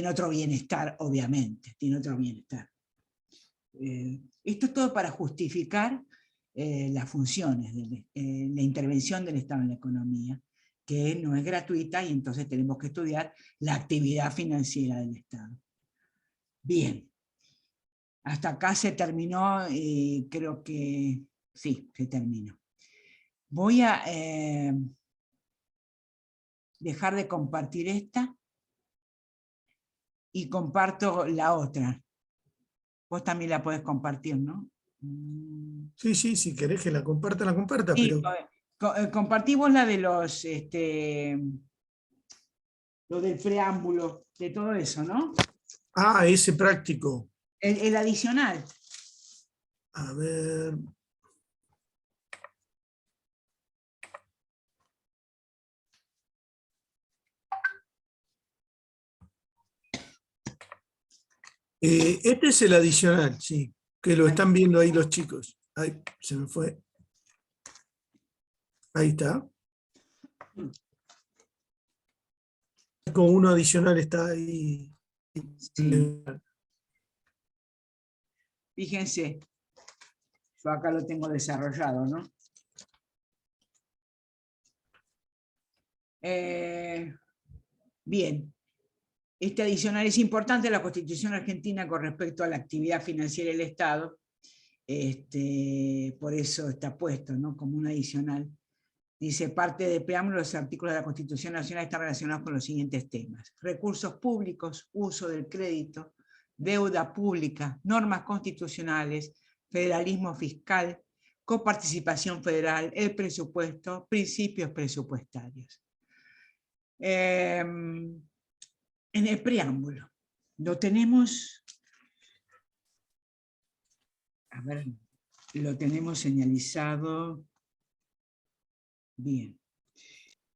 otro bienestar, obviamente, tiene otro bienestar. Esto es todo para justificar las funciones de la intervención del Estado en la economía, que no es gratuita y entonces tenemos que estudiar la actividad financiera del Estado. Bien, hasta acá se terminó y creo que sí, se terminó. Voy a dejar de compartir esta y comparto la otra. Vos también la podés compartir, ¿no? Sí, sí, si querés que la comparta, Sí, pero... compartimos la de los, lo del preámbulo, de todo eso, ¿no? Ah, ese práctico. El adicional. A ver... Este es el adicional, sí, que lo están viendo ahí los chicos. Ay, se me fue. Ahí está. Con uno adicional está ahí. Sí. Fíjense, yo acá lo tengo desarrollado, ¿no? Bien. Este adicional es importante en la Constitución argentina con respecto a la actividad financiera del Estado. Por eso está puesto, ¿no? Como un adicional. Dice, parte del preámbulo de los artículos de la Constitución Nacional están relacionados con los siguientes temas: recursos públicos, uso del crédito, deuda pública, normas constitucionales, federalismo fiscal, coparticipación federal, el presupuesto, principios presupuestarios. En el preámbulo lo tenemos, a ver, lo tenemos señalizado bien.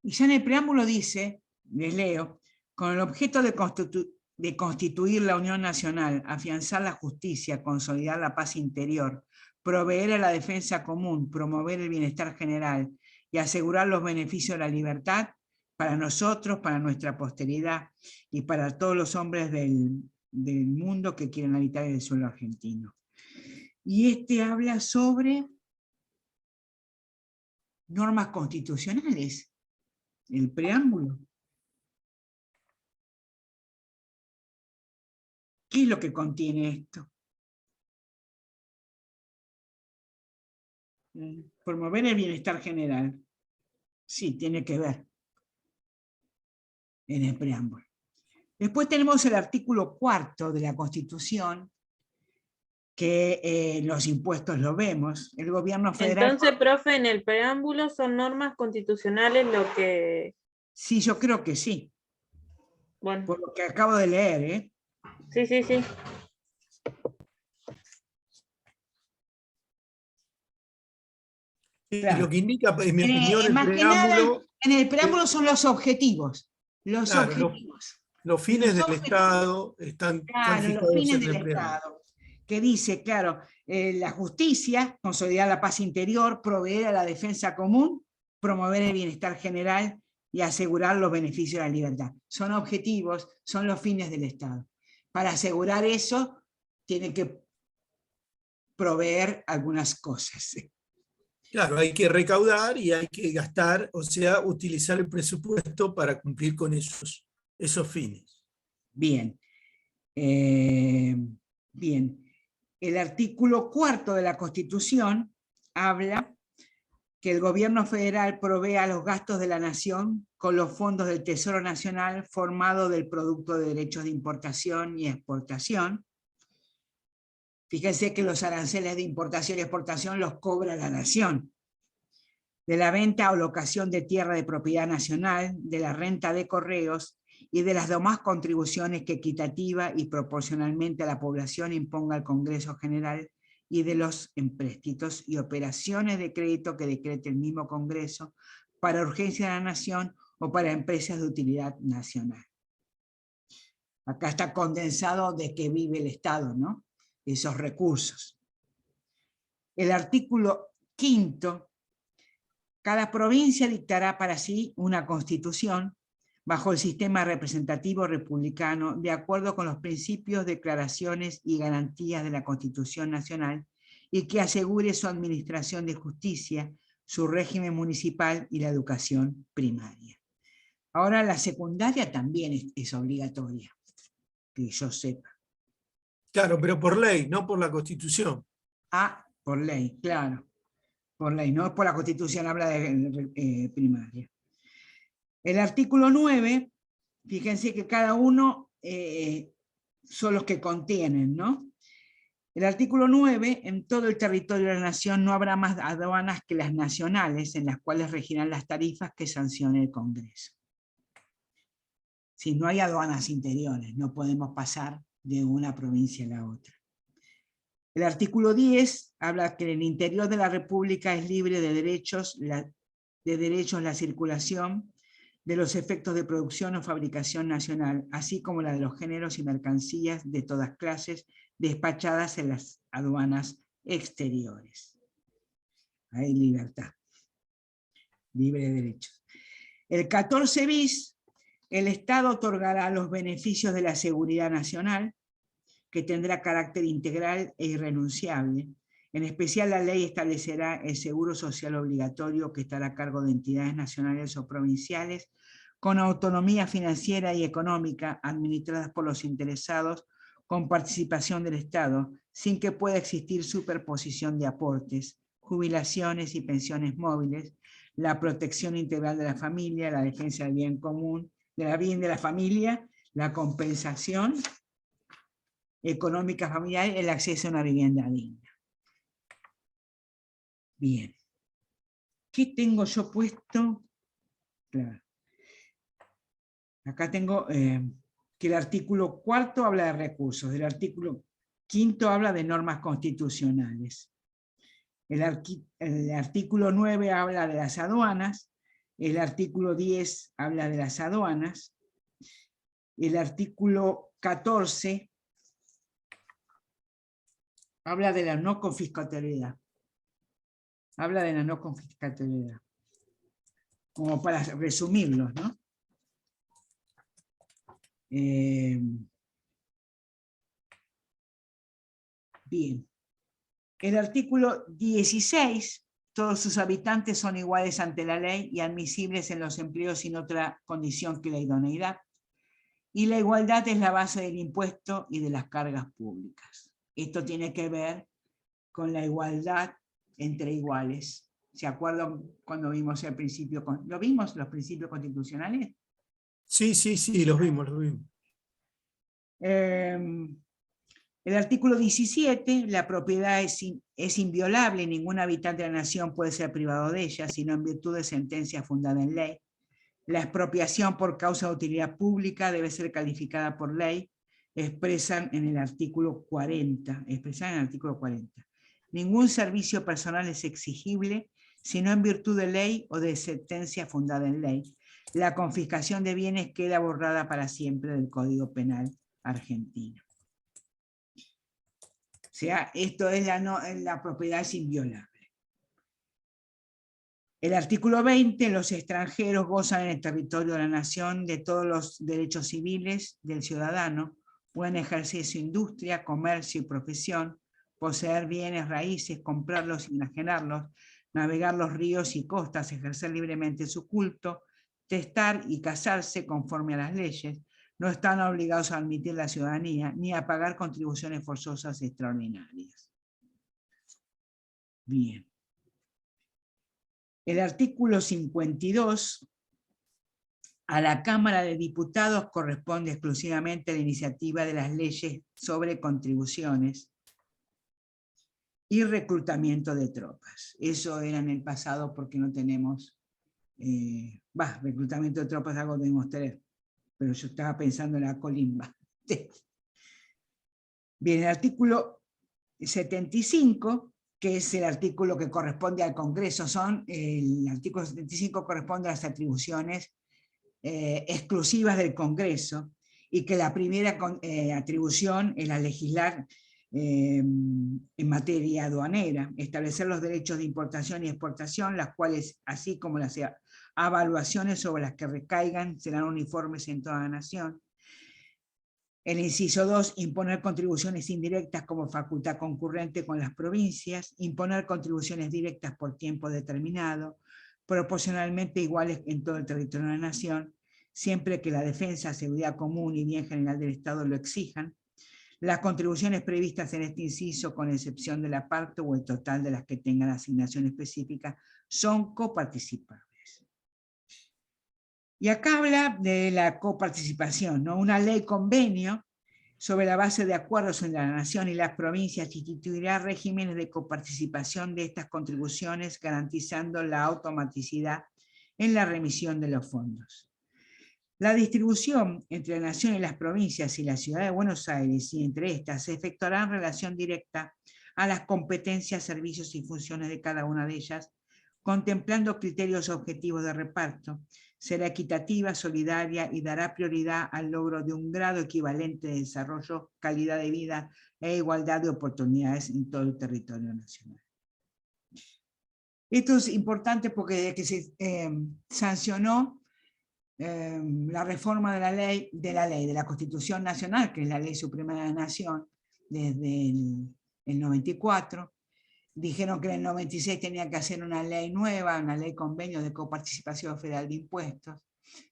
Y ya en el preámbulo dice, les leo, con el objeto de constituir la Unión Nacional, afianzar la justicia, consolidar la paz interior, proveer a la defensa común, promover el bienestar general y asegurar los beneficios de la libertad para nosotros, para nuestra posteridad y para todos los hombres del mundo que quieren habitar el suelo argentino. Y habla sobre normas constitucionales, el preámbulo. ¿Qué es lo que contiene esto? Promover el bienestar general. Sí, tiene que ver en el preámbulo. Después tenemos el artículo 4 de la Constitución, que los impuestos lo vemos. El gobierno federal... Entonces, profe, en el preámbulo son normas constitucionales lo que... Sí, yo creo que sí. Bueno. Por lo que acabo de leer, ¿eh? Sí, sí, sí. Claro. Lo que indica, en mi opinión, el más preámbulo... que nada, en el preámbulo son los objetivos. Los claro, objetivos. Los fines Los del Estado están Claro, los fijados fines en del el preámbulo. Estado, que dice, claro, la justicia, consolidar la paz interior, proveer a la defensa común, promover el bienestar general y asegurar los beneficios de la libertad. Son objetivos, son los fines del Estado. Para asegurar eso, tiene que proveer algunas cosas. Claro, hay que recaudar y hay que gastar, o sea, utilizar el presupuesto para cumplir con esos fines. Bien. Bien. El artículo 4 de la Constitución habla que el gobierno federal provea los gastos de la nación con los fondos del Tesoro Nacional formado del producto de derechos de importación y exportación. Fíjense que los aranceles de importación y exportación los cobra la nación. De la venta o locación de tierra de propiedad nacional, de la renta de correos y de las demás contribuciones que equitativa y proporcionalmente a la población imponga el Congreso General y de los empréstitos y operaciones de crédito que decrete el mismo Congreso para urgencia de la nación o para empresas de utilidad nacional. Acá está condensado de qué vive el Estado, ¿no? Esos recursos. El artículo 5, cada provincia dictará para sí una constitución bajo el sistema representativo republicano, de acuerdo con los principios, declaraciones y garantías de la Constitución Nacional, y que asegure su administración de justicia, su régimen municipal y la educación primaria. Ahora la secundaria también es obligatoria, que yo sepa. Claro, pero por ley, no por la Constitución. Ah, por ley, claro. Por ley, no por la Constitución, habla de primaria. El artículo 9, fíjense que cada uno son los que contienen, ¿no? El artículo 9, en todo el territorio de la nación no habrá más aduanas que las nacionales, en las cuales regirán las tarifas que sancione el Congreso. Si no hay aduanas interiores, no podemos pasar de una provincia a la otra. El artículo 10 habla que en el interior de la República es libre de derechos la circulación de los efectos de producción o fabricación nacional, así como la de los géneros y mercancías de todas clases despachadas en las aduanas exteriores. Hay libertad, libre de derechos. El 14 bis, el Estado otorgará los beneficios de la seguridad nacional, que tendrá carácter integral e irrenunciable. En especial, la ley establecerá el seguro social obligatorio que estará a cargo de entidades nacionales o provinciales con autonomía financiera y económica, administradas por los interesados con participación del Estado, sin que pueda existir superposición de aportes, jubilaciones y pensiones móviles, la protección integral de la familia, la defensa del bien común, del bien de la familia, la compensación económica familiar, el acceso a una vivienda digna. Bien. ¿Qué tengo yo puesto? Claro. Acá tengo que el artículo 4 habla de recursos, el artículo 5 habla de normas constitucionales. El artículo 9 habla de las aduanas, el artículo 10 habla de las aduanas, el artículo 14 habla de la no confiscatoriedad. Habla de la no confiscatoriedad. Como para resumirlos, ¿no? Bien. El artículo 16, todos sus habitantes son iguales ante la ley y admisibles en los empleos sin otra condición que la idoneidad. Y la igualdad es la base del impuesto y de las cargas públicas. Esto tiene que ver con la igualdad entre iguales. ¿Se acuerdan cuando vimos el principio? ¿Lo vimos, los principios constitucionales? Sí, los vimos. El artículo 17, la propiedad es inviolable, ningún habitante de la nación puede ser privado de ella, sino en virtud de sentencia fundada en ley. La expropiación por causa de utilidad pública debe ser calificada por ley, expresan en el artículo 40. Ningún servicio personal es exigible, sino en virtud de ley o de sentencia fundada en ley. La confiscación de bienes queda borrada para siempre del Código Penal argentino. O sea, esto es la propiedad es inviolable. El artículo 20, los extranjeros gozan en el territorio de la nación de todos los derechos civiles del ciudadano, pueden ejercer su industria, comercio y profesión, poseer bienes raíces, comprarlos y enajenarlos, navegar los ríos y costas, ejercer libremente su culto, testar y casarse conforme a las leyes, no están obligados a admitir la ciudadanía, ni a pagar contribuciones forzosas extraordinarias. Bien. El artículo 52, a la Cámara de Diputados corresponde exclusivamente la iniciativa de las leyes sobre contribuciones y reclutamiento de tropas. Eso era en el pasado porque no tenemos, reclutamiento de tropas algo debemos tener, pero yo estaba pensando en la colimba. Bien, el artículo 75, que es el artículo que corresponde al Congreso, el artículo 75 corresponde a las atribuciones exclusivas del Congreso, y que la primera atribución es la legislar en materia aduanera, establecer los derechos de importación y exportación, las cuales, así como las evaluaciones sobre las que recaigan, serán uniformes en toda la nación. El inciso 2, imponer contribuciones indirectas como facultad concurrente con las provincias, imponer contribuciones directas por tiempo determinado, proporcionalmente iguales en todo el territorio de la nación, siempre que la defensa, seguridad común y bien general del Estado lo exijan. Las contribuciones previstas en este inciso, con excepción de la parte o el total de las que tengan asignación específica, son coparticipables. Y acá habla de la coparticipación, ¿no? Una ley convenio sobre la base de acuerdos entre la nación y las provincias instituirá regímenes de coparticipación de estas contribuciones, garantizando la automaticidad en la remisión de los fondos. La distribución entre la nación y las provincias y la ciudad de Buenos Aires y entre estas se efectuará en relación directa a las competencias, servicios y funciones de cada una de ellas, contemplando criterios objetivos de reparto. Será equitativa, solidaria y dará prioridad al logro de un grado equivalente de desarrollo, calidad de vida e igualdad de oportunidades en todo el territorio nacional. Esto es importante porque desde que se sancionó la reforma de la Constitución Nacional, que es la Ley Suprema de la Nación, desde el 94, dijeron que en el 96 tenía que hacer una ley nueva, una ley convenio de coparticipación federal de impuestos,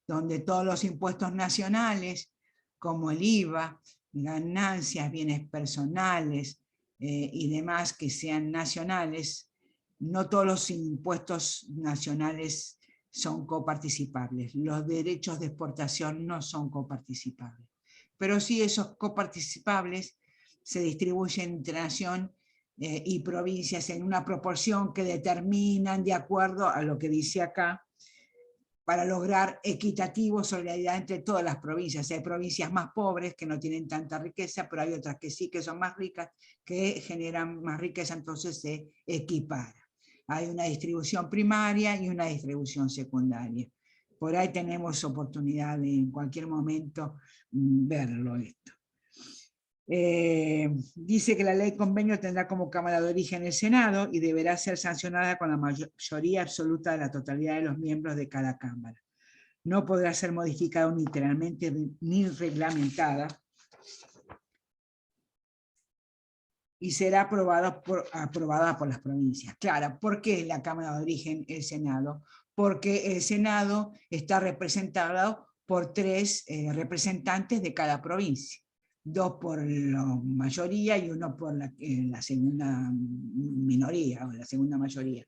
donde todos los impuestos nacionales, como el IVA, ganancias, bienes personales y demás que sean nacionales, no todos los impuestos nacionales son coparticipables. Los derechos de exportación no son coparticipables. Pero sí esos coparticipables se distribuyen entre nación y provincias en una proporción que determinan de acuerdo a lo que dice acá, para lograr equitativo, solidaridad entre todas las provincias. Hay provincias más pobres que no tienen tanta riqueza, pero hay otras que sí, que son más ricas, que generan más riqueza, entonces se equipara. Hay una distribución primaria y una distribución secundaria. Por ahí tenemos oportunidad de en cualquier momento verlo esto. Dice que la ley convenio tendrá como Cámara de Origen el Senado y deberá ser sancionada con la mayoría absoluta de la totalidad de los miembros de cada Cámara. No podrá ser modificada unilateralmente ni reglamentada y será aprobada por las provincias. Claro, ¿por qué la Cámara de Origen el Senado? Porque el Senado está representado por 3 representantes de cada provincia. 2 por la mayoría y 1 por la segunda minoría o la segunda mayoría.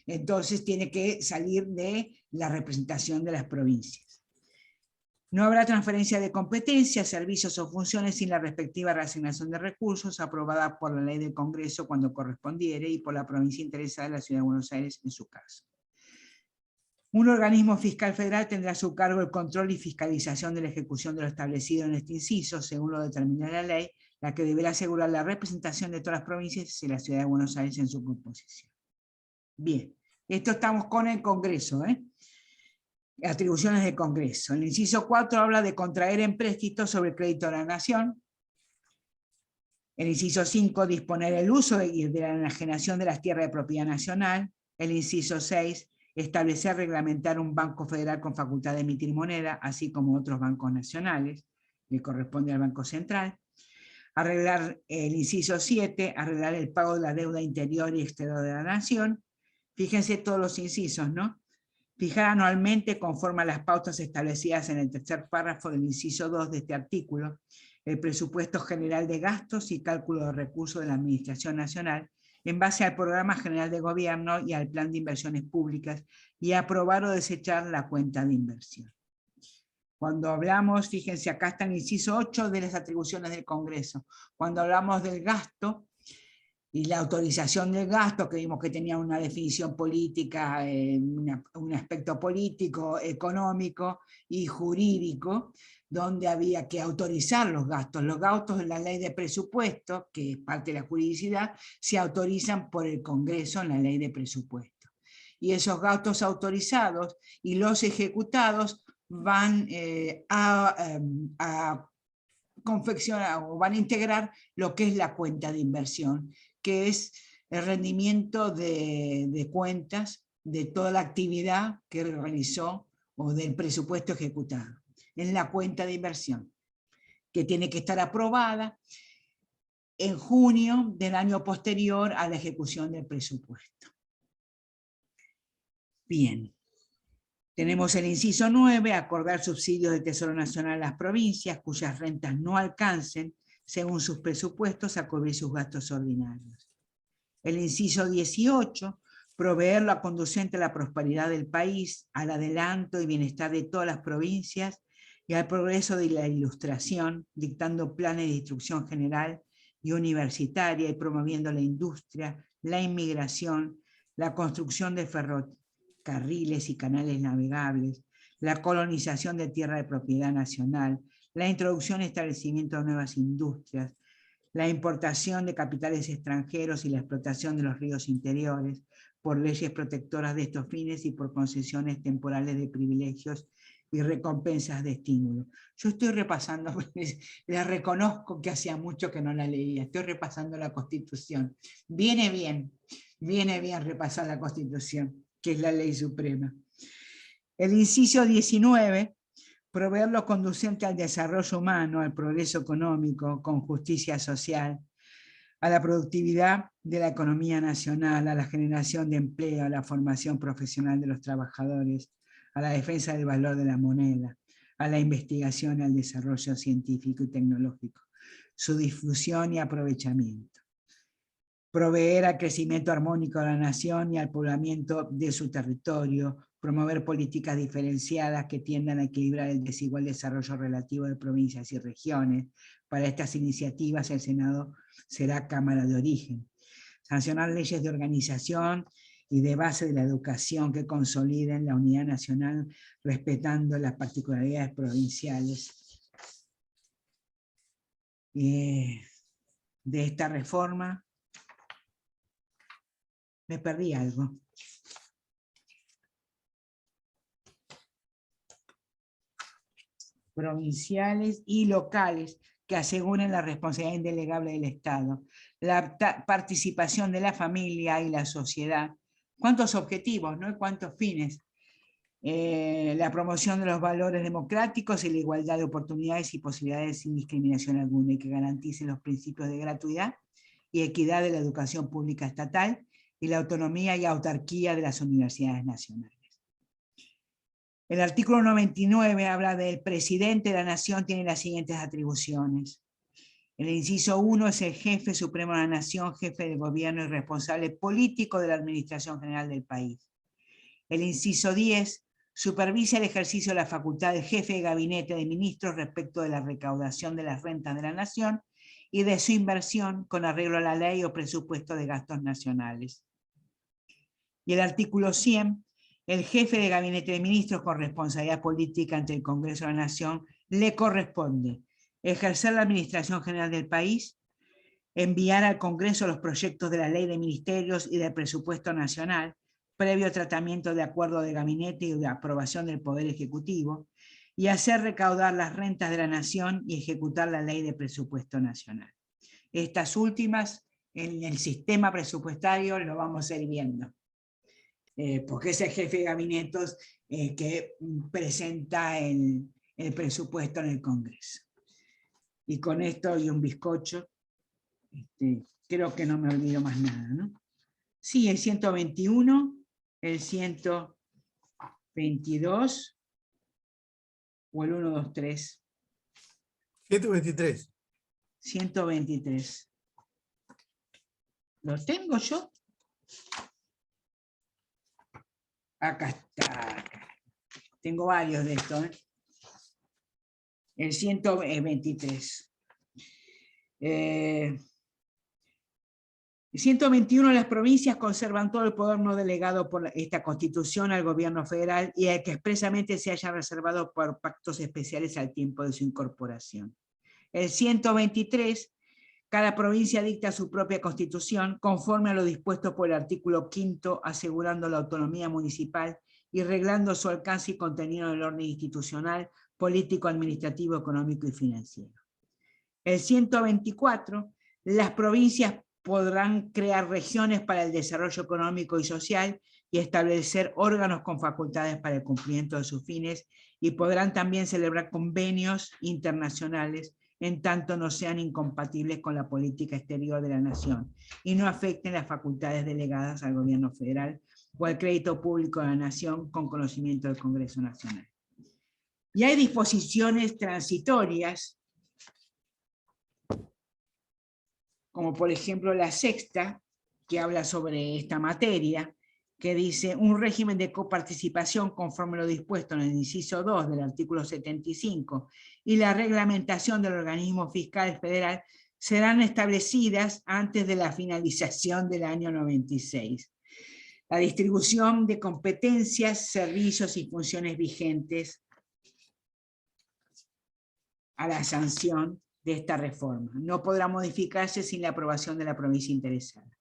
Entonces tiene que salir de la representación de las provincias. No habrá transferencia de competencias, servicios o funciones sin la respectiva reasignación de recursos aprobada por la ley del Congreso cuando correspondiere y por la provincia interesada de la Ciudad de Buenos Aires en su caso. Un organismo fiscal federal tendrá a su cargo el control y fiscalización de la ejecución de lo establecido en este inciso, según lo determina la ley, la que deberá asegurar la representación de todas las provincias y la Ciudad de Buenos Aires en su composición. Bien, esto estamos con el Congreso, Atribuciones del Congreso. El inciso 4 habla de contraer empréstitos sobre el crédito de la nación. El inciso 5, disponer el uso de la enajenación de las tierras de propiedad nacional. El inciso 6, establecer, reglamentar un banco federal con facultad de emitir moneda, así como otros bancos nacionales, que corresponde al Banco Central. Arreglar el inciso 7, arreglar el pago de la deuda interior y exterior de la nación. Fíjense todos los incisos, ¿no? Fijar anualmente, conforme a las pautas establecidas en el tercer párrafo del inciso 2 de este artículo, el presupuesto general de gastos y cálculo de recursos de la Administración Nacional en base al Programa General de Gobierno y al Plan de Inversiones Públicas, y aprobar o desechar la cuenta de inversión. Cuando hablamos, fíjense, acá está el inciso 8 de las atribuciones del Congreso. Cuando hablamos del gasto y la autorización del gasto, que vimos que tenía una definición política, un aspecto político, económico y jurídico, donde había que autorizar los gastos. Los gastos en la ley de presupuesto, que es parte de la juridicidad, se autorizan por el Congreso en la ley de presupuesto. Y esos gastos autorizados y los ejecutados van a confeccionar o van a integrar lo que es la cuenta de inversión, que es el rendimiento de cuentas de toda la actividad que realizó o del presupuesto ejecutado en la cuenta de inversión, que tiene que estar aprobada en junio del año posterior a la ejecución del presupuesto. Bien. Tenemos el inciso 9, acordar subsidios del Tesoro Nacional a las provincias cuyas rentas no alcancen, según sus presupuestos, a cubrir sus gastos ordinarios. El inciso 18, proveer la conducente a la prosperidad del país, al adelanto y bienestar de todas las provincias y al progreso de la ilustración, dictando planes de instrucción general y universitaria y promoviendo la industria, la inmigración, la construcción de ferrocarriles y canales navegables, la colonización de tierra de propiedad nacional, la introducción y establecimiento de nuevas industrias, la importación de capitales extranjeros y la explotación de los ríos interiores, por leyes protectoras de estos fines y por concesiones temporales de privilegios y recompensas de estímulo. Yo estoy repasando, la reconozco que hacía mucho que no la leía, estoy repasando la Constitución. Viene bien repasar la Constitución, que es la ley suprema. El inciso 19, proveer lo conducente al desarrollo humano, al progreso económico, con justicia social, a la productividad de la economía nacional, a la generación de empleo, a la formación profesional de los trabajadores, a la defensa del valor de la moneda, a la investigación y al desarrollo científico y tecnológico, su difusión y aprovechamiento. Proveer al crecimiento armónico de la nación y al poblamiento de su territorio, promover políticas diferenciadas que tiendan a equilibrar el desigual desarrollo relativo de provincias y regiones. Para estas iniciativas el Senado será Cámara de Origen. Sancionar leyes de organización y de base de la educación que consoliden la unidad nacional respetando las particularidades provinciales. De esta reforma, me perdí algo. Provinciales y locales que aseguren la responsabilidad indelegable del Estado, la participación de la familia y la sociedad. ¿Cuántos objetivos, no? ¿Cuántos fines? La promoción de los valores democráticos y la igualdad de oportunidades y posibilidades sin discriminación alguna, y que garantice los principios de gratuidad y equidad de la educación pública estatal y la autonomía y autarquía de las universidades nacionales. El artículo 99 habla del presidente de la nación, tiene las siguientes atribuciones. El inciso 1 es el jefe supremo de la nación, jefe del gobierno y responsable político de la administración general del país. El inciso 10 supervisa el ejercicio de la facultad del jefe de gabinete de ministros respecto de la recaudación de las rentas de la nación y de su inversión con arreglo a la ley o presupuesto de gastos nacionales. Y el artículo 100, el jefe de gabinete de ministros con responsabilidad política ante el Congreso de la Nación le corresponde ejercer la administración general del país, enviar al Congreso los proyectos de la ley de ministerios y del presupuesto nacional, previo tratamiento de acuerdo de gabinete y de aprobación del Poder Ejecutivo, y hacer recaudar las rentas de la Nación y ejecutar la Ley de Presupuesto Nacional. Estas últimas, en el sistema presupuestario, lo vamos a ir viendo, porque es el jefe de gabinetes que presenta el presupuesto en el Congreso. Y con esto y un bizcocho, creo que no me olvido más nada, ¿no? Sí, el 121, el 122 o el 123. 123. 123. ¿Lo tengo yo? Acá está. Tengo varios de estos. El 123. 121, las provincias conservan todo el poder no delegado por esta Constitución al gobierno federal y el que expresamente se haya reservado por pactos especiales al tiempo de su incorporación. El 123, cada provincia dicta su propia Constitución conforme a lo dispuesto por el artículo 5, asegurando la autonomía municipal y reglando su alcance y contenido en el orden institucional, político, administrativo, económico y financiero. El 124, las provincias podrán crear regiones para el desarrollo económico y social y establecer órganos con facultades para el cumplimiento de sus fines, y podrán también celebrar convenios internacionales en tanto no sean incompatibles con la política exterior de la nación y no afecten las facultades delegadas al gobierno federal o al crédito público de la nación con conocimiento del Congreso Nacional. Y hay disposiciones transitorias, como por ejemplo la sexta, que habla sobre esta materia, que dice: un régimen de coparticipación conforme lo dispuesto en el inciso 2 del artículo 75 y la reglamentación del organismo fiscal federal serán establecidas antes de la finalización del año 96. La distribución de competencias, servicios y funciones vigentes a la sanción de esta reforma. No podrá modificarse sin la aprobación de la provincia interesada.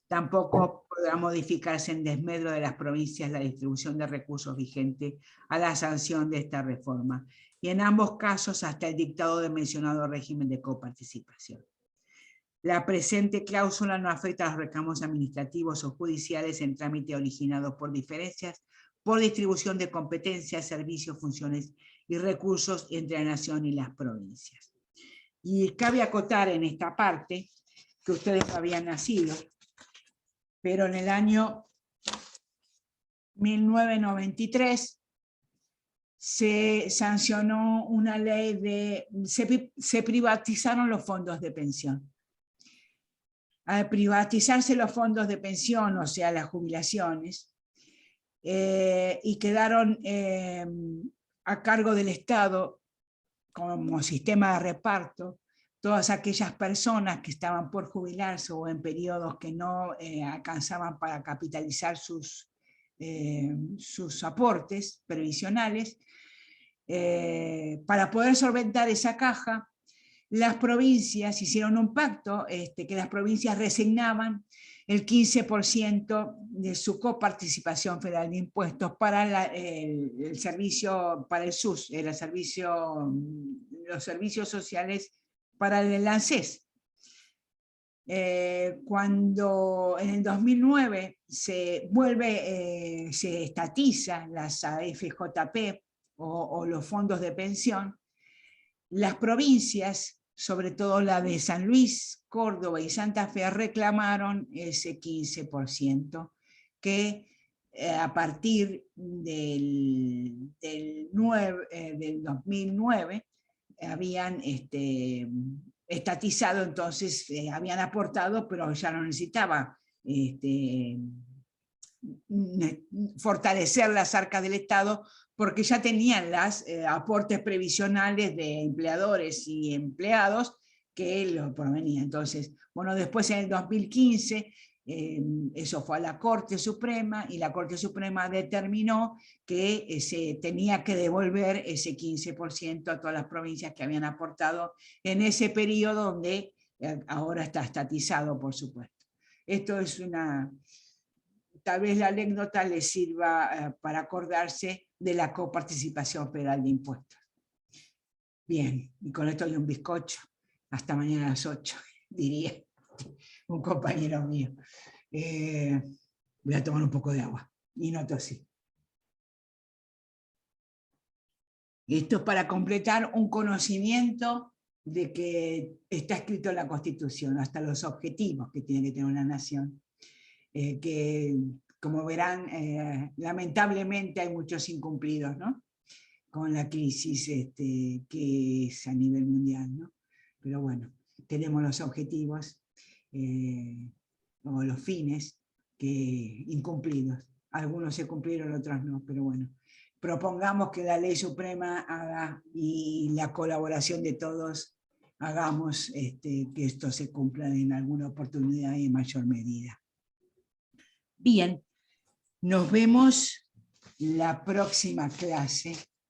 Tampoco podrá modificarse en desmedro de las provincias la distribución de recursos vigente a la sanción de esta reforma, y en ambos casos hasta el dictado del mencionado régimen de coparticipación. La presente cláusula no afecta a los reclamos administrativos o judiciales en trámite originados por diferencias por distribución de competencias, servicios, funciones y recursos entre la nación y las provincias. Y cabe acotar en esta parte que ustedes no habían nacido, pero en el año 1993 se sancionó una ley de... se privatizaron los fondos de pensión. Al privatizarse los fondos de pensión, o sea, las jubilaciones, y quedaron a cargo del Estado como sistema de reparto, todas aquellas personas que estaban por jubilarse o en periodos que no alcanzaban para capitalizar sus aportes previsionales, para poder solventar esa caja, las provincias hicieron un pacto que las provincias resignaban el 15% de su coparticipación federal de impuestos para el servicio, para el SUS, los servicios sociales para el ANSES. Cuando en el 2009 se estatiza las AFJP o los fondos de pensión, las provincias, sobre todo la de San Luis, Córdoba y Santa Fe, reclamaron ese 15% que a partir del 2009 habían estatizado, entonces habían aportado, pero ya no necesitaba fortalecer las arcas del Estado, porque ya tenían los aportes previsionales de empleadores y empleados que lo provenían. Entonces, bueno, después en el 2015, eso fue a la Corte Suprema, y la Corte Suprema determinó que se tenía que devolver ese 15% a todas las provincias que habían aportado en ese periodo, donde ahora está estatizado, por supuesto. Esto es tal vez la anécdota les sirva para acordarse de la coparticipación federal de impuestos. Bien, y con esto hay un bizcocho. Hasta mañana a las 8, diría un compañero mío. Voy a tomar un poco de agua y no tosí. Esto es para completar un conocimiento de que está escrito en la Constitución, hasta los objetivos que tiene que tener una nación. Que, como verán, lamentablemente hay muchos incumplidos, ¿no? Con la crisis que es a nivel mundial, ¿no? Pero bueno, tenemos los objetivos o los fines incumplidos. Algunos se cumplieron, otros no, pero bueno. Propongamos que la ley suprema haga y la colaboración de todos hagamos que esto se cumpla en alguna oportunidad y en mayor medida. Bien, nos vemos la próxima clase.